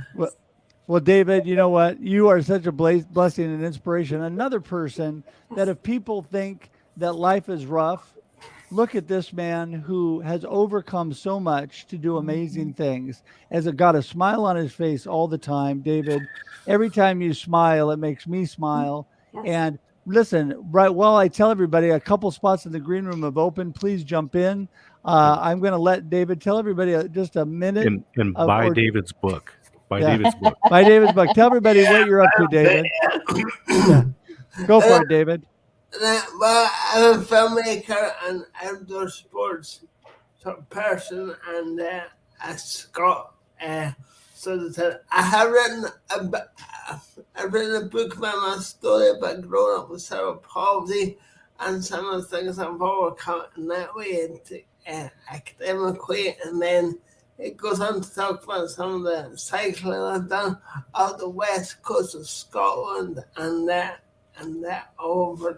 A: Well, David, you know what? You are such a blessing and inspiration. Another person that if people think that life is rough, look at this man who has overcome so much to do amazing things. Has got a smile on his face all the time. David, every time you smile, it makes me smile.
M: Yes.
A: And listen, right, well, I tell everybody a couple spots in the green room have opened. Please jump in. I'm going to let David tell everybody just a minute.
D: And buy David's book. David's book.
A: Buy David's book. Tell everybody what you're up to, David. Yeah. Go for it, David.
R: Well, I'm a filmmaker and outdoor sports sort of person, and I Scott. So I have written a book about my story about growing up with cerebral palsy and some of the things I've overcome in that way, academically, and then it goes on to talk about some of the cycling I've done out the west coast of Scotland and that over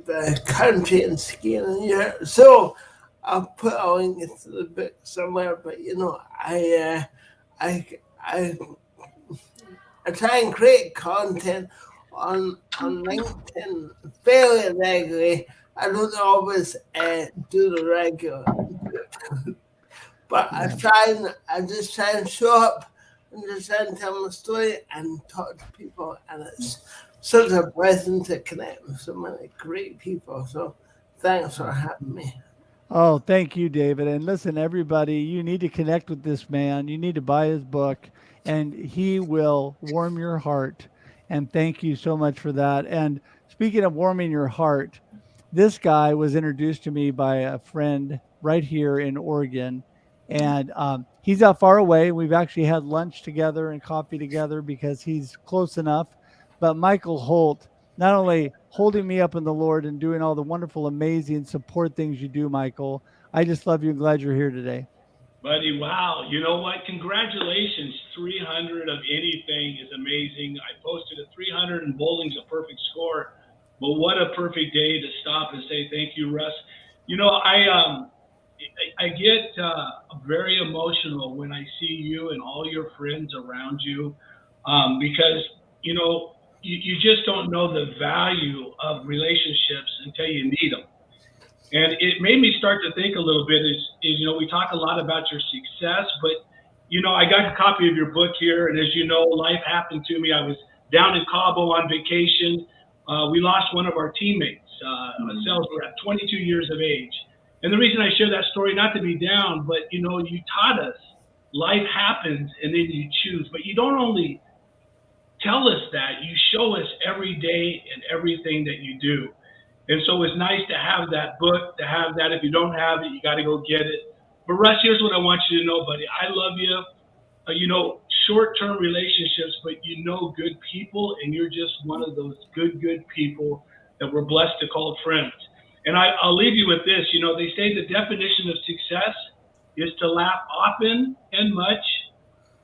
R: the country and skiing in Europe. So I'll put a link into the book somewhere. But I try and create content on LinkedIn fairly regularly. I don't always do the regular. But I just try and show up and just try and tell my story and talk to people, and it's such a blessing to connect with so many great people. So thanks for having me.
A: Oh, thank you, David. And listen, everybody, you need to connect with this man. You need to buy his book, and he will warm your heart. And thank you so much for that. And speaking of warming your heart, this guy was introduced to me by a friend right here in Oregon. And he's not far away. We've actually had lunch together and coffee together because he's close enough. But Michael Holt not only holding me up in the Lord and doing all the wonderful, amazing support things you do, Michael. I just love you and glad you're here today.
S: Buddy, wow. You know what? Congratulations. 300 of anything is amazing. I posted a 300 and bowling's a perfect score. But what a perfect day to stop and say thank you, Russ. You know, I get very emotional when I see you and all your friends around you because, you know, you just don't know the value of relationships until you need them. And it made me start to think a little bit is, you know, we talk a lot about your success, but, you know, I got a copy of your book here. And as you know, life happened to me. I was down in Cabo on vacation. We lost one of our teammates, a sales rep, 22 years of age. And the reason I share that story, not to be down, but, you know, you taught us life happens and then you choose. But you don't only tell us that, you show us every day and everything that you do. And so it's nice to have that book, to have that. If you don't have it, you got to go get it. But Russ, here's what I want you to know, buddy. I love you. You know, short-term relationships, but you know good people, and you're just one of those good people that we're blessed to call friends. And I'll leave you with this. You know, they say the definition of success is to laugh often and much,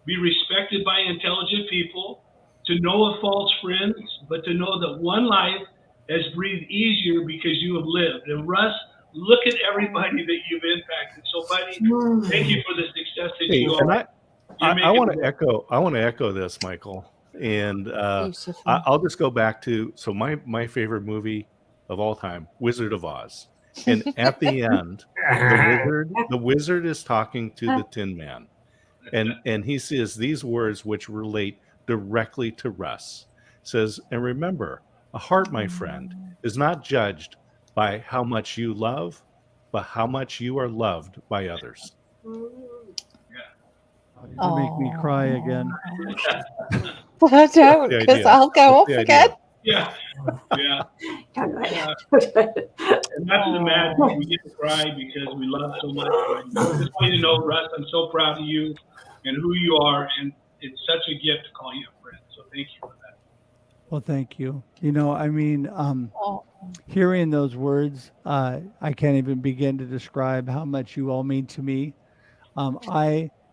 S: be respected by intelligent people, to know of false friends, but to know that one life has breathed easier because you have lived. And Russ, look at everybody that you've impacted. So, buddy, thank you for the success that you are.
D: I want to echo this, Michael. And I'll just go back to my favorite movie of all time, Wizard of Oz. And at the end, the wizard is talking to the Tin Man. And he says these words which relate directly to Russ. Says, and remember, a heart, my friend, is not judged by how much you love, but how much you are loved by others.
A: You make me cry again.
P: Well, don't, because I'll go off again.
S: Yeah. And not to imagine we get to cry because we love so much. I just want you to know, Russ, I'm so proud of you and who you are, and it's such a gift to call you a friend. So thank you for that.
A: Well, thank you. You know, I mean, hearing those words, I can't even begin to describe how much you all mean to me.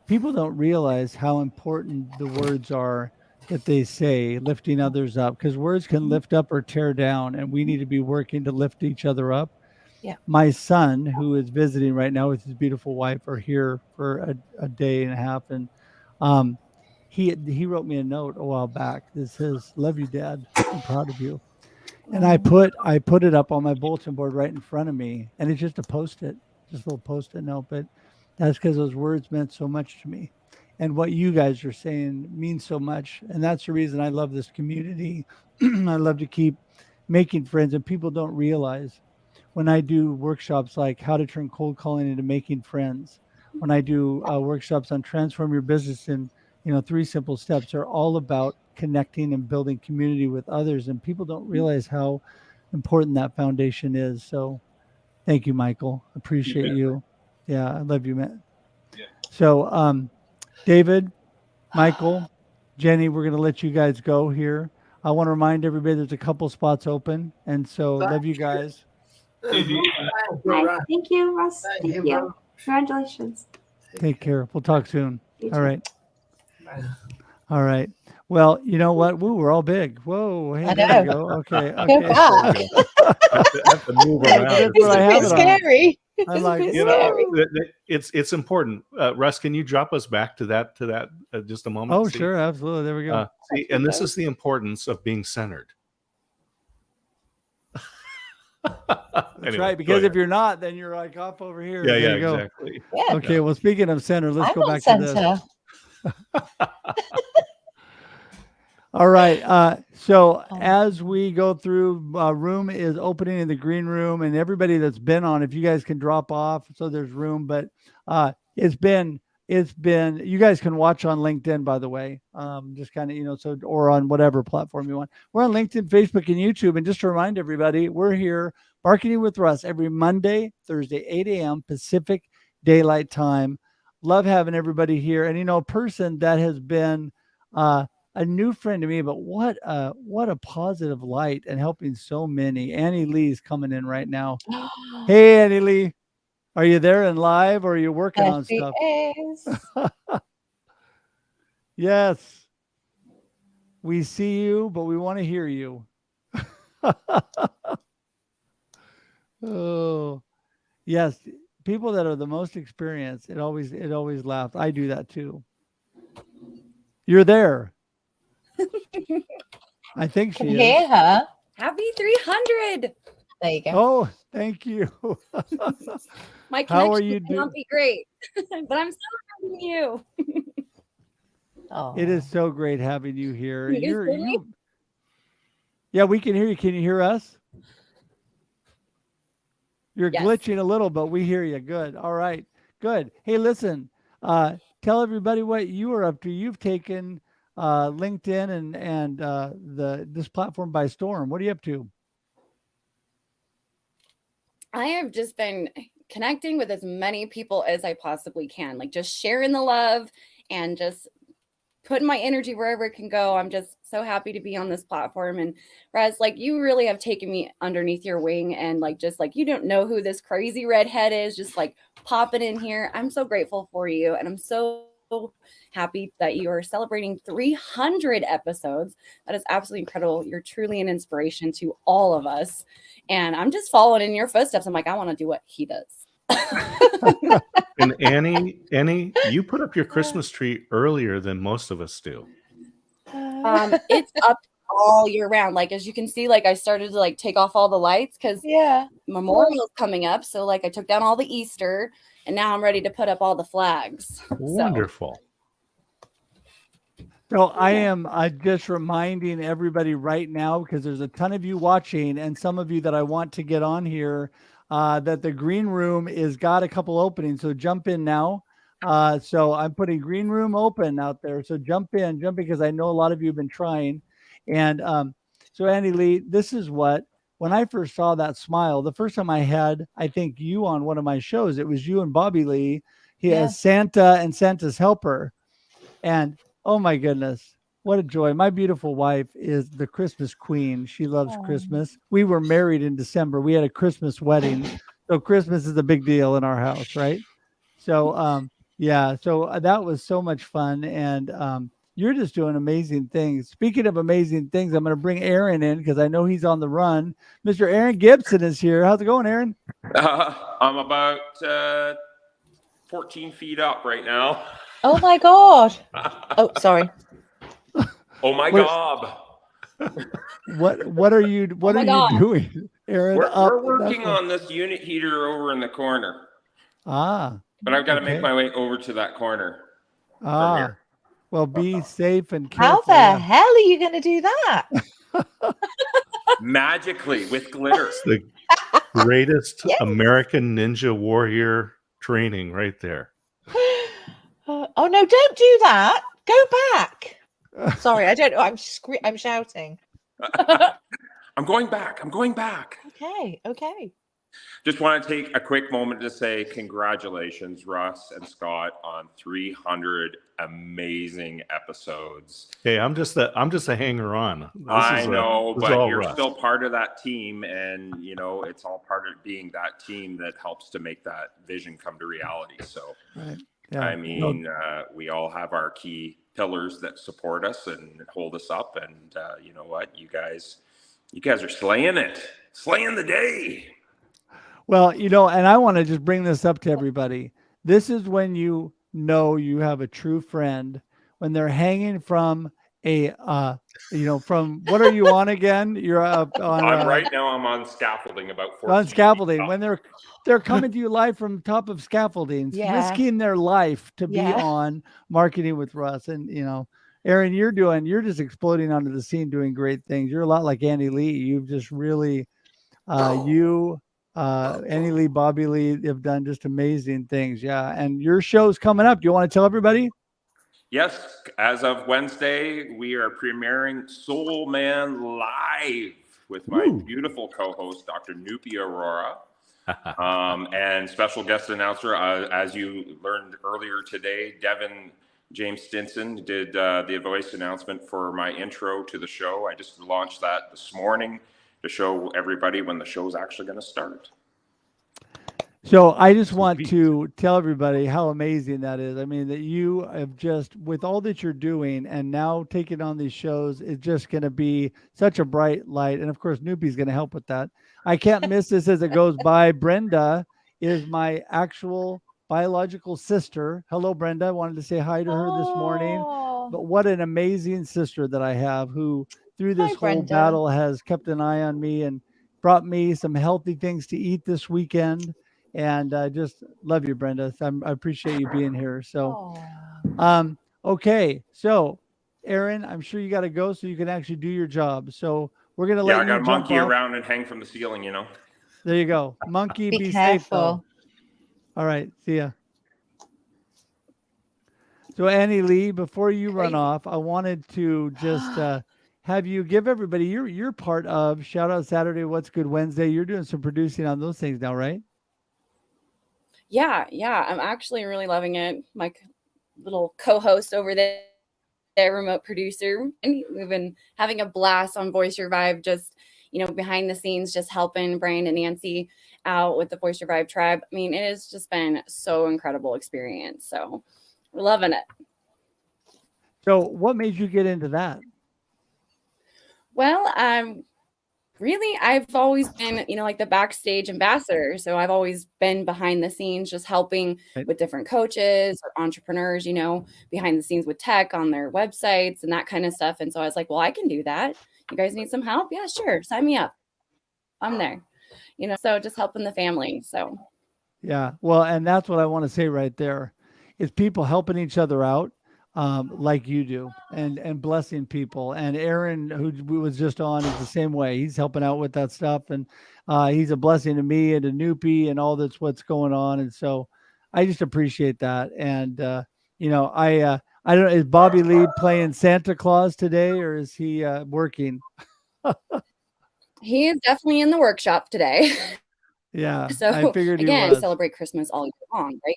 A: People don't realize how important the words are that they say, lifting others up, because words can lift up or tear down, and we need to be working to lift each other up.
P: Yeah.
A: My son, who is visiting right now with his beautiful wife, are here for a day and a half, and he wrote me a note a while back that says, "Love you, Dad. I'm proud of you." And I put it up on my bulletin board right in front of me, and it's just a post-it, just a little post-it note, but that's because those words meant so much to me. And what you guys are saying means so much. And that's the reason I love this community. I love to keep making friends. And people don't realize when I do workshops like how to turn cold calling into making friends, when I do workshops on transform your business in 3 simple steps, are all about connecting and building community with others. And people don't realize how important that foundation is. So thank you, Michael. Appreciate you. Yeah, I love you, man.
S: Yeah.
A: So, David, Michael, Jenny, we're going to let you guys go here. I want to remind everybody there's a couple spots open. And so, love you guys.
M: Hi. Thank you, Russ. Thank you. Congratulations.
A: Take care. We'll talk soon.
M: You
A: All
M: too.
A: right. All right. Well, you know what? Woo, we're all big. Whoa. Hey,
P: I
A: there you
P: know.
A: go. Okay.
P: Go
A: Okay.
P: back.
D: Have to move around.
A: That's
P: It's
A: what I
P: a
A: have
P: bit
A: it on.
P: scary.
A: I'm
P: It's a
A: like,
P: bit
D: You
P: scary.
D: know, it's important. Russ, can you drop us back to that just a moment?
A: Oh, sure. Absolutely. There we go.
D: See, and this is the importance of being centered.
A: That's
D: Anyway,
A: right.
D: go
A: Because
D: ahead.
A: if you're not, then you're like off over here.
D: Yeah,
A: There
D: yeah,
A: you go.
D: exactly.
P: Yeah.
A: Okay. Well, speaking of center, let's
P: I'm
A: go
P: on
A: back to this.
P: center.
A: All right. So as we go through, room is opening in the green room, and everybody that's been on, if you guys can drop off, so there's room. But it's been you guys can watch on LinkedIn, by the way. Just kind of so or on whatever platform you want. We're on LinkedIn, Facebook, and YouTube. And just to remind everybody, we're here Marketing with Russ every Monday, Thursday, 8 a.m. Pacific Daylight Time. Love having everybody here, and a person that has been a a new friend to me, but what a positive light and helping so many. Annie Lee's coming in right now. Hey, Annie Lee, are you there and live, or are you working
C: There
A: on
C: she
A: stuff?
C: is.
A: Yes, we see you, but we want to hear you. Oh, yes, people that are the most experienced. It always laughs. I do that too. You're there. I think
C: Can
A: she is.
C: hear her.
T: Happy 300.
C: There you go.
A: Oh, thank you.
T: My
A: How are
T: connection
A: you
T: may not
A: doing?
T: be great, but I'm so happy with you.
A: It is so great having you here.
T: Can you guys hear me?
A: Yeah, we can hear you. Can you hear us? You're
T: Yes.
A: glitching a little, but we hear you. Good. All right. Good. Hey, listen, tell everybody what you are up to. You've taken LinkedIn and this platform by storm. What are you up to?
T: I have just been connecting with as many people as I possibly can, like just sharing the love and just putting my energy wherever it can go. I'm just so happy to be on this platform. And Russ, like, you really have taken me underneath your wing, and like, just like, you don't know who this crazy redhead is, just like popping in here. I'm so grateful for you. And I'm so happy that you are celebrating 300 episodes. That is absolutely incredible. You're truly an inspiration to all of us. And I'm just following in your footsteps. I'm like, I want to do what he does.
D: And Annie, you put up your Christmas tree earlier than most of us do.
T: It's up all year round. Like, as you can see, like, I started to like take off all the lights because Memorial's coming up. So like, I took down all the Easter, and now I'm ready to put up all the flags.
D: Wonderful.
A: So I am just reminding everybody right now, because there's a ton of you watching and some of you that I want to get on here, that the green room is got a couple openings. So jump in now. So I'm putting green room open out there. So jump in, because I know a lot of you have been trying. And so Annie Lee, this is what, when I first saw that smile, the first time I had, I think, you on one of my shows, it was you and Bobby Lee. He has Santa and Santa's helper. And oh my goodness, what a joy. My beautiful wife is the Christmas queen. She loves Christmas. We were married in December. We had a Christmas wedding. So Christmas is a big deal in our house, right? So yeah, so that was so much fun. And you're just doing amazing things. Speaking of amazing things, I'm going to bring Aaron in because I know he's on the run. Mr. Aaron Gibson is here. How's it going, Aaron?
U: I'm about 14 feet up right now.
C: Oh my God. Oh, sorry.
U: Oh my God.
A: What are you doing, Aaron?
U: We're working on this unit heater over in the corner. But I've got to make my way over to that corner.
A: Well, be safe and
C: How
A: careful.
C: the hell are you going to do that?
U: Magically with glitter.
D: It's the greatest American Ninja Warrior training right there.
C: Oh no, don't do that. Go back. Sorry, I don't know. I'm shouting.
U: I'm going back.
C: Okay.
U: Just want to take a quick moment to say congratulations, Russ and Scott, on 300 amazing episodes.
D: Hey, I'm just a hanger on.
U: I know, but you're
D: Russ.
U: still part of that team, and you know it's all part of being that team that helps to make that vision come to reality. So,
A: right. Yeah.
U: I mean, we all have our key pillars that support us and hold us up, and you know what, you guys are slaying the day.
A: Well, and I want to just bring this up to everybody. This is when you know you have a true friend, when they're hanging from a, from, what are you on again? You're up on.
U: Right now I'm on scaffolding about 14
A: on scaffolding. When they're coming to you live from top of scaffolding, risking their life to be on Marketing with Russ. And, Aaron, you're just exploding onto the scene, doing great things. You're a lot like Annie Lee. You've just really, Annie Lee, Bobby Lee have done just amazing things. Yeah. And your show's coming up. Do you want to tell everybody?
U: Yes, as of Wednesday, we are premiering Soul Man Live with my beautiful co-host, Dr. Nupi Aurora, and special guest announcer, as you learned earlier today, Devin James Stinson did the voice announcement for my intro to the show. I just launched that this morning to show everybody when the show's actually going to start.
A: So I just want to tell everybody how amazing that is. I mean, that you have just, with all that you're doing and now taking on these shows, it's just going to be such a bright light. And of course, Noopy's going to help with that. I can't miss this as it goes by. Brenda is my actual biological sister. Hello, Brenda. I wanted to say hi to her this morning. But what an amazing sister that I have, who through this whole
C: Brenda.
A: battle has kept an eye on me and brought me some healthy things to eat this weekend. And I just love you, Brenda. I appreciate you being here. So, okay. So, Aaron, I'm sure you got to go so you can actually do your job. So we're going to let
U: I
A: you
U: got to
A: jump
U: monkey
A: off.
U: around and hang from the ceiling, you know.
A: There you go. Monkey,
C: Be
A: be safe, though.
C: careful.
A: All right. See ya. So, Annie Lee, before you run off, I wanted to just have you give everybody you're part of Shout Out Saturday, What's Good Wednesday. You're doing some producing on those things now, right?
T: Yeah, I'm actually really loving it. My little co-host over there, remote producer, and we've been having a blast on Voice Revive, just behind the scenes, just helping Brian and Nancy out with the Voice Revive tribe. I mean, it has just been so incredible experience. So we're loving it.
A: So what made you get into that?
T: Well, really, I've always been, like the backstage ambassador. So I've always been behind the scenes, just helping with different coaches or entrepreneurs, behind the scenes with tech on their websites and that kind of stuff. And so I was like, well, I can do that. You guys need some help? Yeah, sure. Sign me up. I'm there, so just helping the family. So.
A: Yeah. Well, and that's what I want to say right there is people helping each other out. Like you do, and blessing people. And Aaron, who was just on, is the same way. He's helping out with that stuff, and he's a blessing to me and to Noopy and all that's what's going on. And so I just appreciate that. And I don't know, is Bobby Lee playing Santa Claus today, or is he working?
T: He is definitely in the workshop today.
A: Yeah,
T: So
A: I figured he
T: again,
A: was.
T: we celebrate Christmas all year long, right?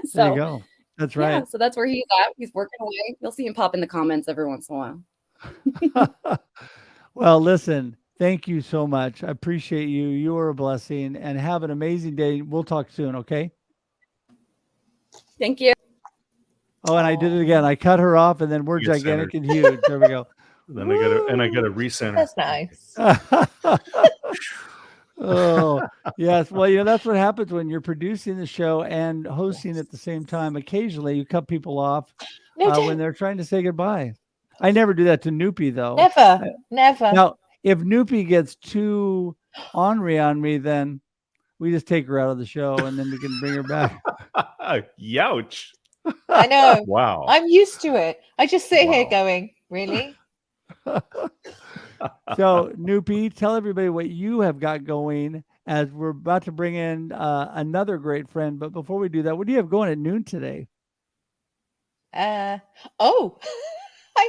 T: So
A: there you go. That's right.
T: Yeah, so that's where he's at. He's working away. You'll see him pop in the comments every once in a while.
A: Well, listen, thank you so much. I appreciate you. You are a blessing, and have an amazing day. We'll talk soon, okay?
T: Thank you.
A: Oh, and I did it again. I cut her off, and then we're
D: You get
A: gigantic
D: centered.
A: and huge. There we go.
D: Then I got to recenter.
C: That's nice.
A: Oh, yes. Well, that's what happens when you're producing the show and hosting at the same time. Occasionally, you cut people off when they're trying to say goodbye. I never do that to Noopy, though.
C: Never.
A: Now, if Noopy gets too ornery on me, then we just take her out of the show, and then we can bring her back.
D: Youch.
C: I know.
D: Wow.
C: I'm used to it. I just sit here going, really?
A: So, Noopy, tell everybody what you have got going, as we're about to bring in another great friend. But before we do that, what do you have going at noon today?
C: I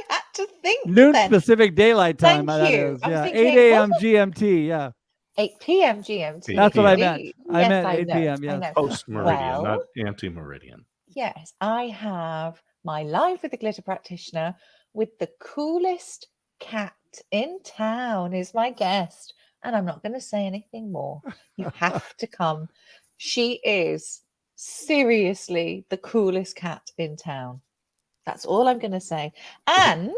C: had to think.
A: Noon
C: then.
A: Pacific Daylight Time.
C: Thank
A: That
C: you.
A: is.
C: I'm
A: Yeah,
C: thinking,
A: 8 a.m. GMT. Yeah.
C: 8 p.m. GMT.
A: That's what I meant.
C: Indeed.
A: I
C: Yes,
A: meant
C: I
A: 8
C: know,
A: p.m.
C: I
A: Yes.
C: know.
D: Post meridian,
C: Well,
D: not anti meridian.
C: Yes, I have my Live with the Glitter Practitioner with the coolest cat in town is my guest. And I'm not going to say anything more. You have to come. She is seriously the coolest cat in town. That's all I'm going to say. And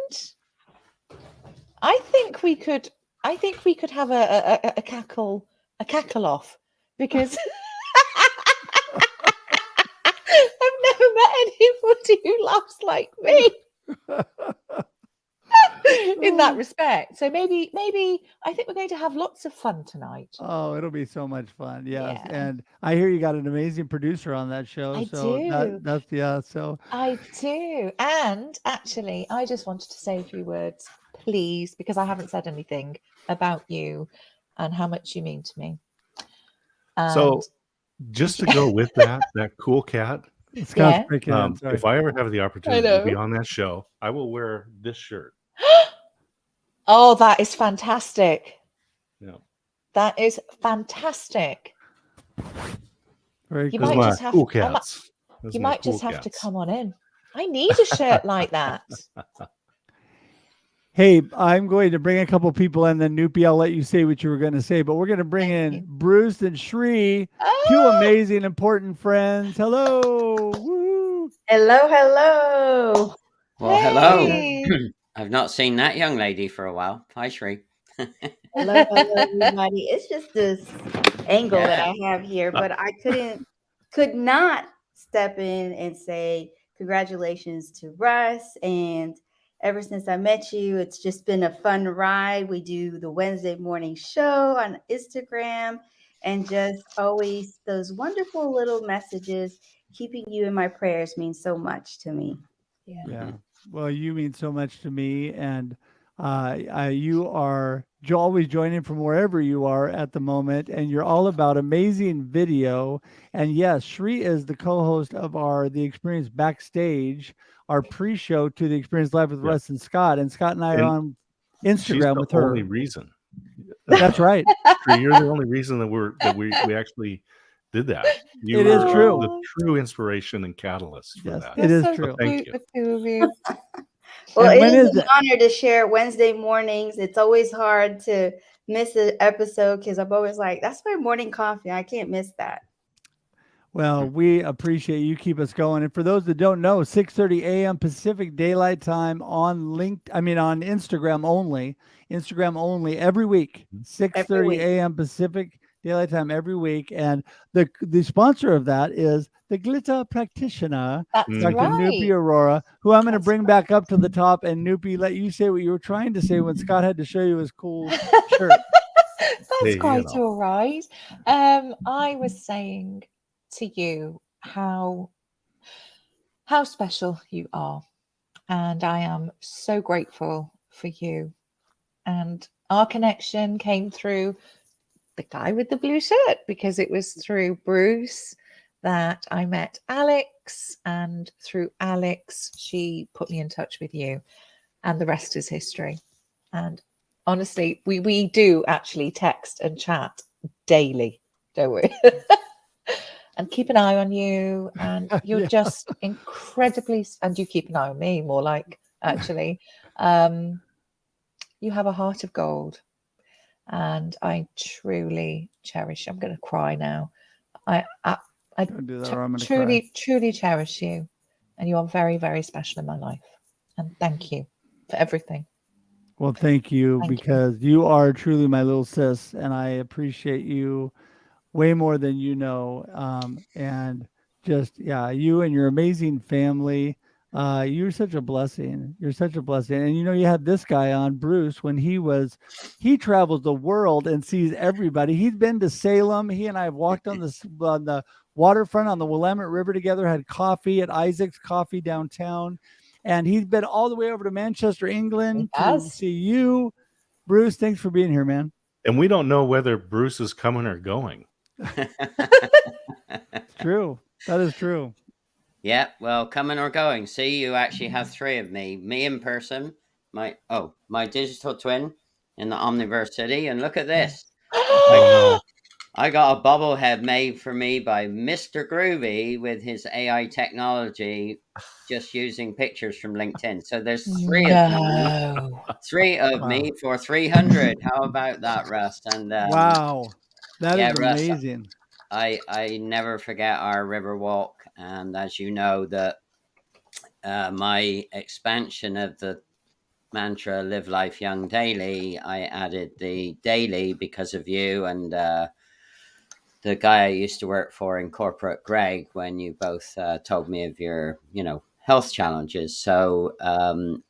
C: I think we could have a cackle off, because I've never met anybody who laughs like me. In that respect. So maybe I think we're going to have lots of fun tonight.
A: Oh, it'll be so much fun. Yes.
C: Yeah.
A: And I hear you got an amazing producer on that show.
C: I
A: so
C: do.
A: That's yeah. So
C: I do. And actually, I just wanted to say a few words, please, because I haven't said anything about you and how much you mean to me.
D: So
C: And
D: just to go with that cool cat,
C: Yeah.
D: if I ever have the opportunity
C: I
D: to be
C: know.
D: on that show, I will wear this shirt.
C: Oh, that is fantastic.
D: Yeah.
C: That is fantastic.
A: Very
C: You
A: cool.
C: might just have
D: cool
C: I might-
D: cats. Those
C: you
D: are my
C: might just
D: cool
C: have to
D: cats.
C: come on in. I need a shirt like that.
A: Hey, I'm going to bring a couple people in, then Noopy, I'll let you say what you were going to say, but we're going to bring in Bruce and Shree, two amazing, important friends. Hello. Woo.
B: Hello, hello.
V: Well, hello.
C: Hey.
V: I've not seen that young lady for a while. Hi, Shree.
B: Hello, hello, everybody. It's just this angle that
V: Yeah.
B: I have here, but I could not step in and say congratulations to Russ. And ever since I met you, it's just been a fun ride. We do the Wednesday morning show on Instagram, and just always those wonderful little messages. Keeping you in my prayers means so much to me.
A: Yeah. Well, you mean so much to me, and you are always joining from wherever you are at the moment, and you're all about amazing video. And yes, Shree is the co-host of The Experience Backstage, our pre-show to The Experience Live with Russ and Scott. And Scott and I are on
D: she's
A: Instagram
D: the
A: with her.
D: only reason.
A: That's right.
D: Shree, you're the only reason that we actually did that. You
A: It is
D: were
A: true.
D: the true inspiration and catalyst for
A: Yes,
D: that.
A: it is
D: So
A: true.
D: thank you.
C: The two of you.
B: Well,
A: And
B: it
A: when
B: is
A: is
B: an
A: it?
B: honor to share Wednesday mornings. It's always hard to miss an episode because I'm always like, that's my morning coffee. I can't miss that.
A: Well, we appreciate you. Keep us going. And for those that don't know, 6:30 a.m. Pacific Daylight Time on on Instagram only. Instagram only every week. 6:30
B: week.
A: a.m. Pacific Daylight Time every week. And the sponsor of that is the Glitter Practitioner,
C: That's
A: Dr. Noopy Aurora, who I'm going to bring back up to the top. And Noopy, let you say what you were trying to say when Scott had to show you his cool shirt.
C: That's quite all right. I was saying to you how special you are, and I am so grateful for you. And our connection came through the guy with the blue shirt, because it was through Bruce that I met Alex, and through Alex she put me in touch with you, and the rest is history. And honestly, we do actually text and chat daily, don't we? And keep an eye on you, and you're just incredibly, and you keep an eye on me, more like, actually. You have a heart of gold, and I truly cherish. I'm going to cry now. I
A: Don't do that, or I'm going to cry.
C: truly cherish you, and you are very, very special in my life. And thank you for everything.
A: Well, thank you, because you are truly my little sis, and I appreciate you way more than you know. And just, you and your amazing family. You're such a blessing. You're such a blessing. And you had this guy on, Bruce, when he travels the world and sees everybody. He's been to Salem. He and I have walked on the waterfront on the Willamette River together, had coffee at Isaac's Coffee downtown. And he's been all the way over to Manchester, England to see you. Bruce, thanks for being here, man.
D: And we don't know whether Bruce is coming or going.
A: It's true. That is true.
V: Yeah, well, coming or going. See, you actually have three of me. Me in person, my digital twin in the Omniverse City, and look at this. I got a bobblehead made for me by Mr. Groovy with his AI technology, just using pictures from LinkedIn. So there's three of me for 300. How about that, Russ? And
A: wow, that is
V: Russ,
A: amazing.
V: I never forget our river walk, and as you know, that my expansion of the mantra "Live Life Young" daily, I added the daily because of you and the guy I used to work for in corporate, Greg, when you both told me of your health challenges. So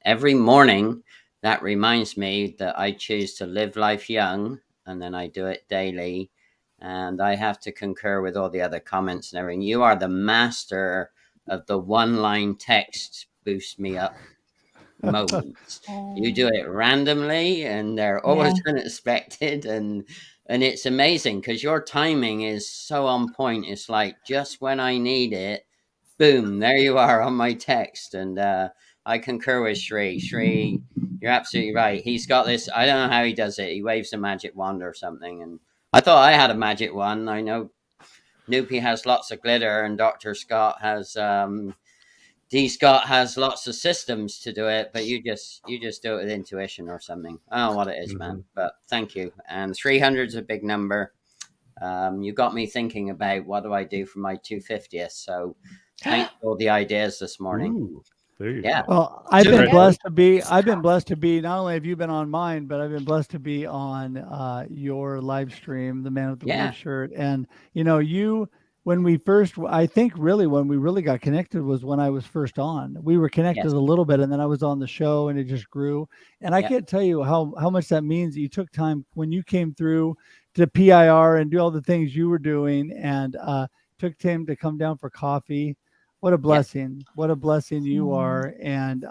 V: every morning that reminds me that I choose to live life young, and then I do it daily. And I have to concur with all the other comments and everything. You are the master of the one-line text boost me up moments. You do it randomly, and they're always unexpected, and it's amazing because your timing is so on point. It's like just when I need it, boom, there you are on my text. And I concur with Shree. Shree, you're absolutely right. He's got this. I don't know how he does it. He waves a magic wand or something, and I thought I had a magic wand. I know Noopy has lots of glitter, and Dr. Scott has D Scott has lots of systems to do it, but you just do it with intuition or something. I don't know what it is, man. But thank you. And 300 is a big number. You got me thinking about what do I do for my 250th. So thanks for all the ideas this morning.
D: Ooh, there you
V: Yeah.
D: go.
A: Well, I've been blessed to be, not only have you been on mine, but I've been blessed to be on your live stream, the Man with the Blue Shirt. And, you know, when we really got connected was when I was first on. We were connected a little bit, and then I was on the show and it just grew. And I can't tell you how much that means that you took time when you came through to PIR and do all the things you were doing, and took time to come down for coffee. What a blessing. What a blessing you are. And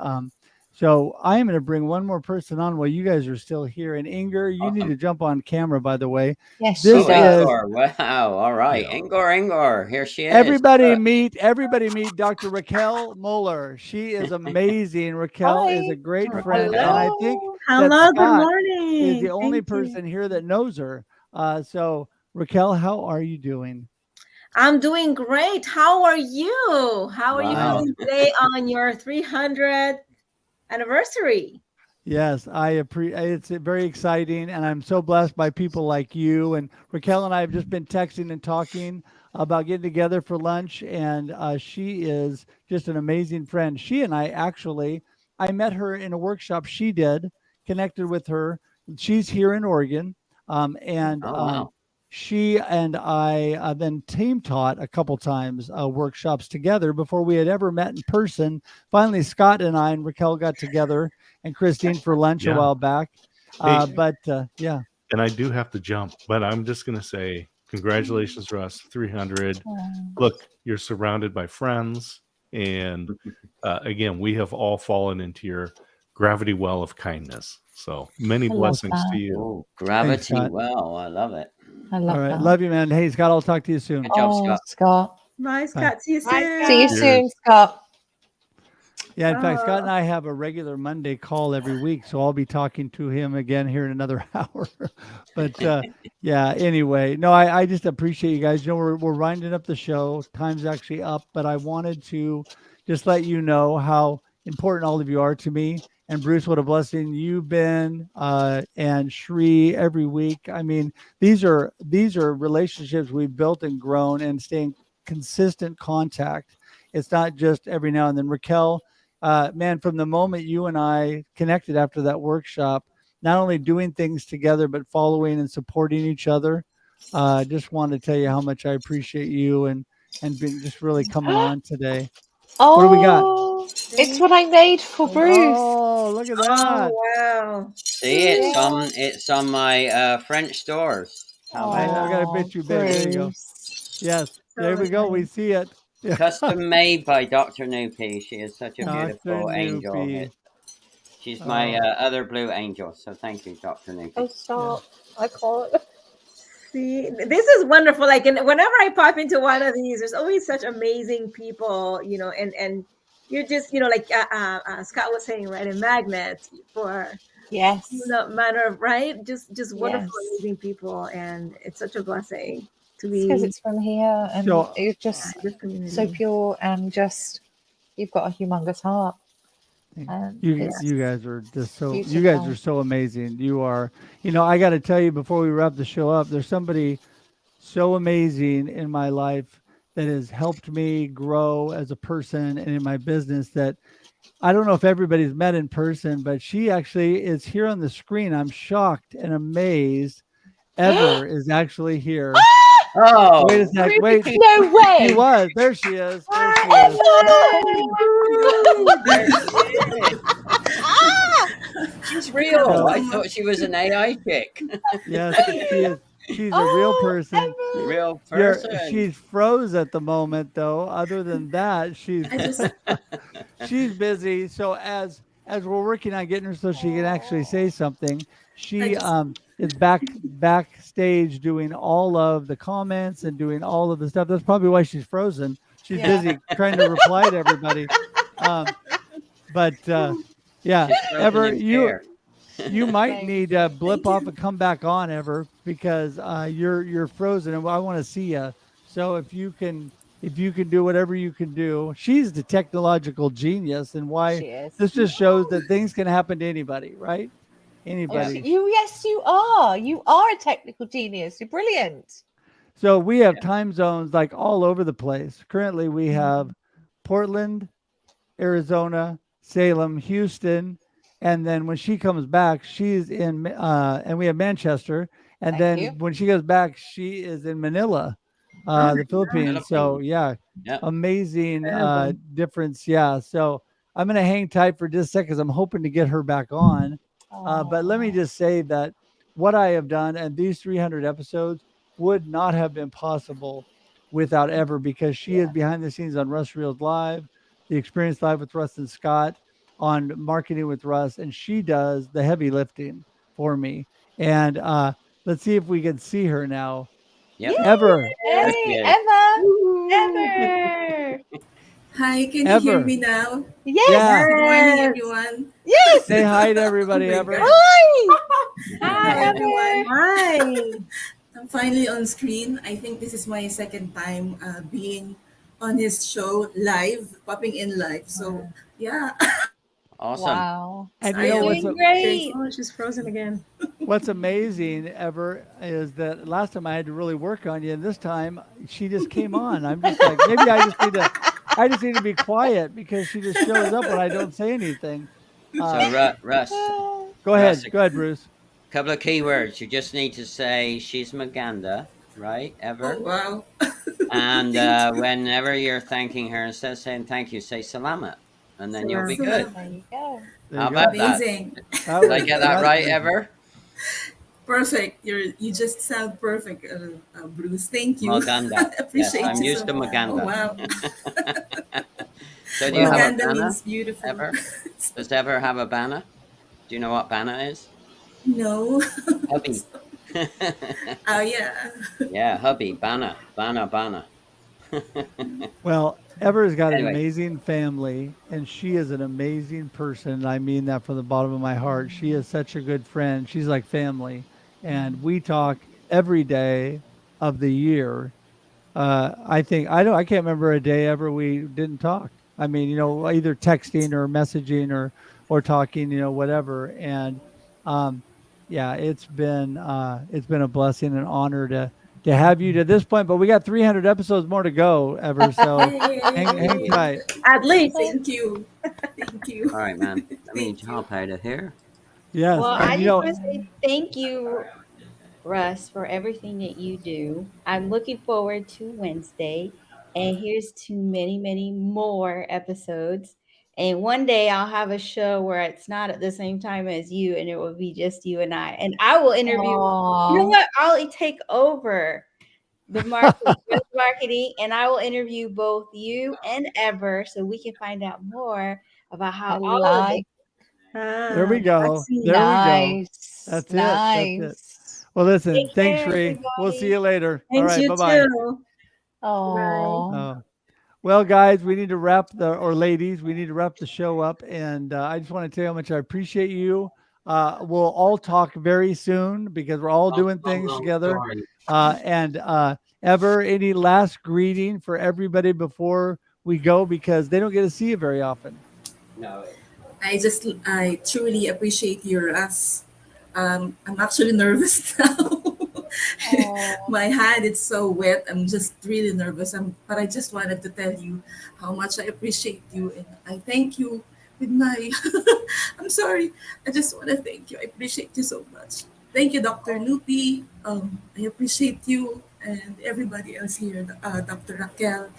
A: so I am going to bring one more person on while you guys are still here. And Inger, you need to jump on camera, by the way.
V: Yes,
A: this is
V: Ingor. Wow. All right. Ingor. Here she is.
A: Everybody meet Dr. Raquel Moeller. She is amazing. Raquel is a great friend. And I think that
F: Hello, good
A: Scott
F: morning.
A: is the only
F: Thank you.
A: person here that knows her. So Raquel, how are you doing?
F: I'm doing great. How are you? How are you
A: Wow.
F: feeling today on your 300th anniversary?
A: Yes, it's very exciting, and I'm so blessed by people like you. And Raquel and I have just been texting and talking about getting together for lunch, and she is just an amazing friend. She and I met her in a workshop she did, connected with her. She's here in Oregon, and
V: wow.
A: she and I then team taught a couple times workshops together before we had ever met in person. Finally, Scott and I and Raquel got together, and Christine for lunch a while back.
D: Hey.
A: Yeah.
D: And I do have to jump, but I'm just going to say congratulations, Russ, 300. Look, you're surrounded by friends. And again, we have all fallen into your gravity well of kindness. So many blessings to you.
V: Oh, gravity
A: Thanks, Scott.
V: well. I love it.
C: I love
A: All right.
C: that.
A: Love you, man. Hey, Scott, I'll talk to you soon.
V: Good job, Scott.
C: Scott.
F: Bye, Scott. See you soon.
C: See you soon, Scott.
A: Yeah, in fact, Scott and I have a regular Monday call every week, so I'll be talking to him again here in another hour. But yeah, anyway, no, I just appreciate you guys. You know, we're winding up the show. Time's actually up, but I wanted to just let you know how important all of you are to me. And Bruce, what a blessing you've been, and Shri every week. I mean, these are relationships we've built and grown and staying consistent contact. It's not just every now and then. Raquel, man, from the moment you and I connected after that workshop, not only doing things together, but following and supporting each other. Just want to tell you how much I appreciate you and been just really coming on today. What do we got?
C: It's what I made for Bruce.
A: Oh, look at that.
F: Oh, wow.
V: See, it's on my French stores. How
A: I
V: about
A: got a picture, baby. There you go. Yes, there we go. We see it. Yeah.
V: Custom made by Dr. Noopy. She is such a beautiful
A: Dr.
V: angel.
A: Noopy.
V: She's my other blue angel. So thank you, Dr. Noopy.
F: Oh, stop. I call it. See, this is wonderful. Like, whenever I pop into one of these, there's always such amazing people, you know, and you're just, you know, like Scott was saying, right? A magnet for,
C: yes,
F: no matter, right? Just wonderful,
C: Yes.
F: amazing people. And it's such a blessing to
C: Because
F: be.
C: it's from here, and
A: So-
C: it's just
F: this community.
C: so pure, and just you've got a humongous heart. And
A: You
C: it's
A: guys are just so
C: beautiful.
A: amazing. You are, you know, I got to tell you before we wrap the show up, there's somebody so amazing in my life that has helped me grow as a person and in my business that I don't know if everybody's met in person, but she actually is here on the screen. I'm shocked and amazed. Ever is actually here.
V: Oh,
A: Wait a sec. Wait.
C: No way.
A: She was. There she is. There she is.
V: She's real. I thought she was an AI chick.
A: Yes, she is. She's a real person.
V: Real person.
A: She's froze at the moment, though. Other than that, she's she's busy. So as we're working on getting her so she can actually say something, she is backstage doing all of the comments and doing all of the stuff. That's probably why she's frozen. She's busy trying to reply to everybody. Yeah, Ever, you might need to blip off and come back on, Ever, because you're frozen and I want to see you. So if you can if you can do whatever you can do, she's the technological genius, and why
C: She is.
A: this just shows that things can happen to anybody, right?
C: Oh,
A: Anybody.
C: yes, you are. You are a technical genius. You're brilliant.
A: So we have time zones like all over the place. Currently, we have Portland, Arizona, Salem, Houston, and then when she comes back, she's in and we have Manchester, and
C: Thank you.
A: then when she goes back, she is in Manila, the Philippines. So yeah,
V: Yep.
A: amazing
F: Incredible.
A: difference. Yeah, so I'm gonna hang tight for just a second because I'm hoping to get her back on. But let me
C: Oh,
A: just say that what I have done and these 300 episodes would not have been possible without Ever, because she is behind the scenes on Russ Reels Live, the Experience Live with Russ and Scott, on Marketing with Russ, and she does the heavy lifting for me. And let's see if we can see her now.
V: Yep.
A: Ever,
V: There she
C: hey,
V: is.
C: Emma.
F: Woo.
C: Ever.
G: Hi, can you hear
A: Ever.
G: me now?
C: Yes.
A: Yeah.
G: Good morning,
F: Yes.
G: everyone.
C: Yes.
A: Say hi to
G: Oh
A: everybody,
G: my
A: Ever.
G: God.
C: Hi.
G: Hi,
C: Ever.
G: everyone.
F: Hi.
G: I'm finally on screen. I think this is my second time being on his show live, popping in live. So, yeah,
V: Awesome.
C: Wow.
A: And you
B: You're
A: know
G: excited.
B: doing great.
F: Oh, she's frozen again.
A: what's amazing, Ever, is that last time I had to really work on you, and this time she just came on. I'm just like, maybe I just need to be quiet because she just shows up when I don't say anything.
V: So, Russ,
A: Go
V: Russ,
A: ahead. Go ahead, Bruce.
V: couple of keywords. You just need to say she's Maganda, right?
G: Oh,
V: Ever.
G: wow.
V: And
G: Thank you.
V: whenever you're thanking her, instead of saying thank you, say salamat, and then you'll be
F: Salam.
V: good.
C: There you go.
A: There
V: How
A: you go.
V: about that?
G: Amazing.
A: That
V: Did I
A: was
V: get that
A: that's
V: right,
A: amazing.
V: Ever?
G: Perfect. You just sound perfect, Bruce. Thank you.
V: Maganda. Yes,
G: Appreciate
V: I'm
G: you
V: used
G: so
V: to
G: much. Oh,
V: Maganda.
G: wow.
V: So, do you have
A: Well,
V: a
G: Maganda
V: banner,
G: means beautiful.
V: Ever? Does Ever have a banner? Do you know what banner is?
G: No.
V: Hubby.
G: Oh, yeah.
V: Yeah, hubby, banner, banner.
A: well, Ever's got an
V: Anyway,
A: amazing family, and she is an amazing person. And I mean that from the bottom of my heart. She is such a good friend. She's like family, and we talk every day of the year. I think I can't remember a day ever we didn't talk. I mean, either texting or messaging or talking, whatever. And um, yeah, it's been a blessing and honor to have you to this point. But we got 300 episodes more to go, Ever. So hang
G: Yay.
A: tight.
F: At least.
G: Thank you. Thank you.
V: all right, man. Let me
G: Thank you.
V: jump out of here.
A: Yes,
B: Well,
A: and
B: I just want to say thank you, Russ, for everything that you do. I'm looking forward to Wednesday, and here's to many, many more episodes. And one day I'll have a show where it's not at the same time as you, and it will be just you and I. And I will interview. You know
C: Aw.
B: what? I'll take over the marketing, and I will interview both you and Ever, so we can find out more about
C: I
B: how all of this.
C: like.
A: there we
F: Ah,
A: go.
F: sexy.
A: There we go.
C: Nice.
A: That's it. That's it.
C: Nice.
A: Well, listen,
B: Take
A: thanks,
B: care,
A: Shree. We'll see
B: everybody.
A: you later. All
F: Thanks,
A: right.
F: you
A: Bye bye.
F: too. Bye.
C: Oh.
A: Well, guys, we need to or ladies, we need to wrap the show up. And I just want to tell you how much I appreciate you. We'll all talk very soon because we're all doing things
V: Long
A: together.
V: story.
A: And Ever, any last greeting for everybody before we go, because they don't get to see you very often?
V: No.
G: I truly appreciate your Russ. I'm actually nervous now.
C: Oh.
G: My hand is so wet. I'm just really nervous. But I just wanted to tell you how much I appreciate you and I thank you with my. I'm sorry. I just want to thank you. I appreciate you so much. Thank you, Dr. Lupi. I appreciate you and everybody else here, Dr. Raquel.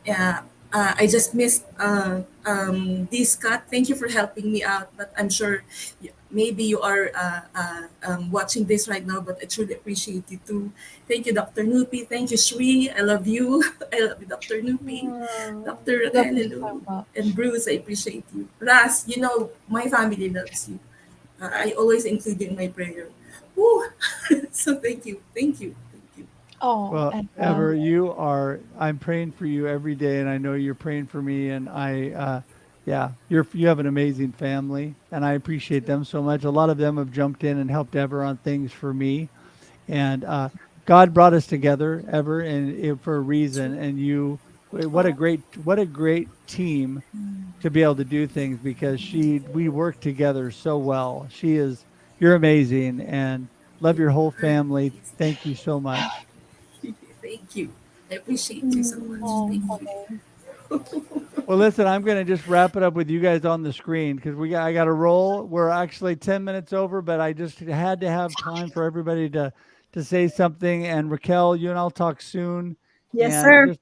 G: Yeah, I just missed this cut. Thank you for helping me out, but I'm sure maybe you are watching this right now, but I truly appreciate you too. Thank you, Dr. Nupi. Thank you, Shri. I love you. I love you, Dr. Nupi. Dr.
C: Love
G: Raquel,
C: you
G: hello.
C: so much.
G: And Bruce, I appreciate you. Ras, my family loves you. I always include you in my prayer. Woo. So thank you. Thank you. Thank you.
C: Oh,
A: Well,
C: and
A: Ever, I'm praying for you every day, and I know you're praying for me. And yeah, you have an amazing family, and I appreciate them so much. A lot of them have jumped in and helped Ever on things for me, and God brought us together, Ever, and for a reason. And you what a great team to be able to do things, because we work together so well. You're amazing, and love your whole family. Thank you so much.
G: Thank you. I appreciate you so much. Thank you.
A: Well, listen, I'm going to just wrap it up with you guys on the screen, because I got to roll. We're actually 10 minutes over, but I just had to have time for everybody to say something. And Raquel, you and I'll talk soon.
F: Yes,
A: and
F: sir.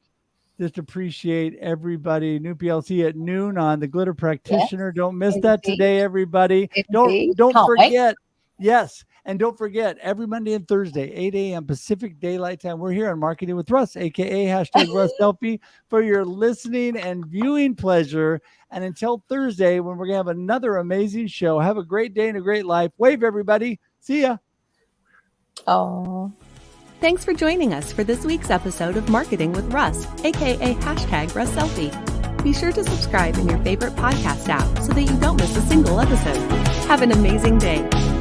A: Just appreciate everybody. New PLC at noon on the Glitter Practitioner. Don't miss
P: indeed.
A: that today, everybody.
P: Indeed.
A: Don't
P: Can't wait.
A: forget. Yes. And don't forget, every Monday and Thursday, 8 a.m. Pacific Daylight Time, we're here on Marketing with Russ, a.k.a. hashtag Russ Selfie, for your listening and viewing pleasure. And until Thursday, when we're going to have another amazing show, have a great day and a great life. Wave, everybody. See ya.
P: Oh.
E: Thanks for joining us for this week's episode of Marketing with Russ, aka hashtag Russ Selfie. Be sure to subscribe in your favorite podcast app so that you don't miss a single episode. Have an amazing day.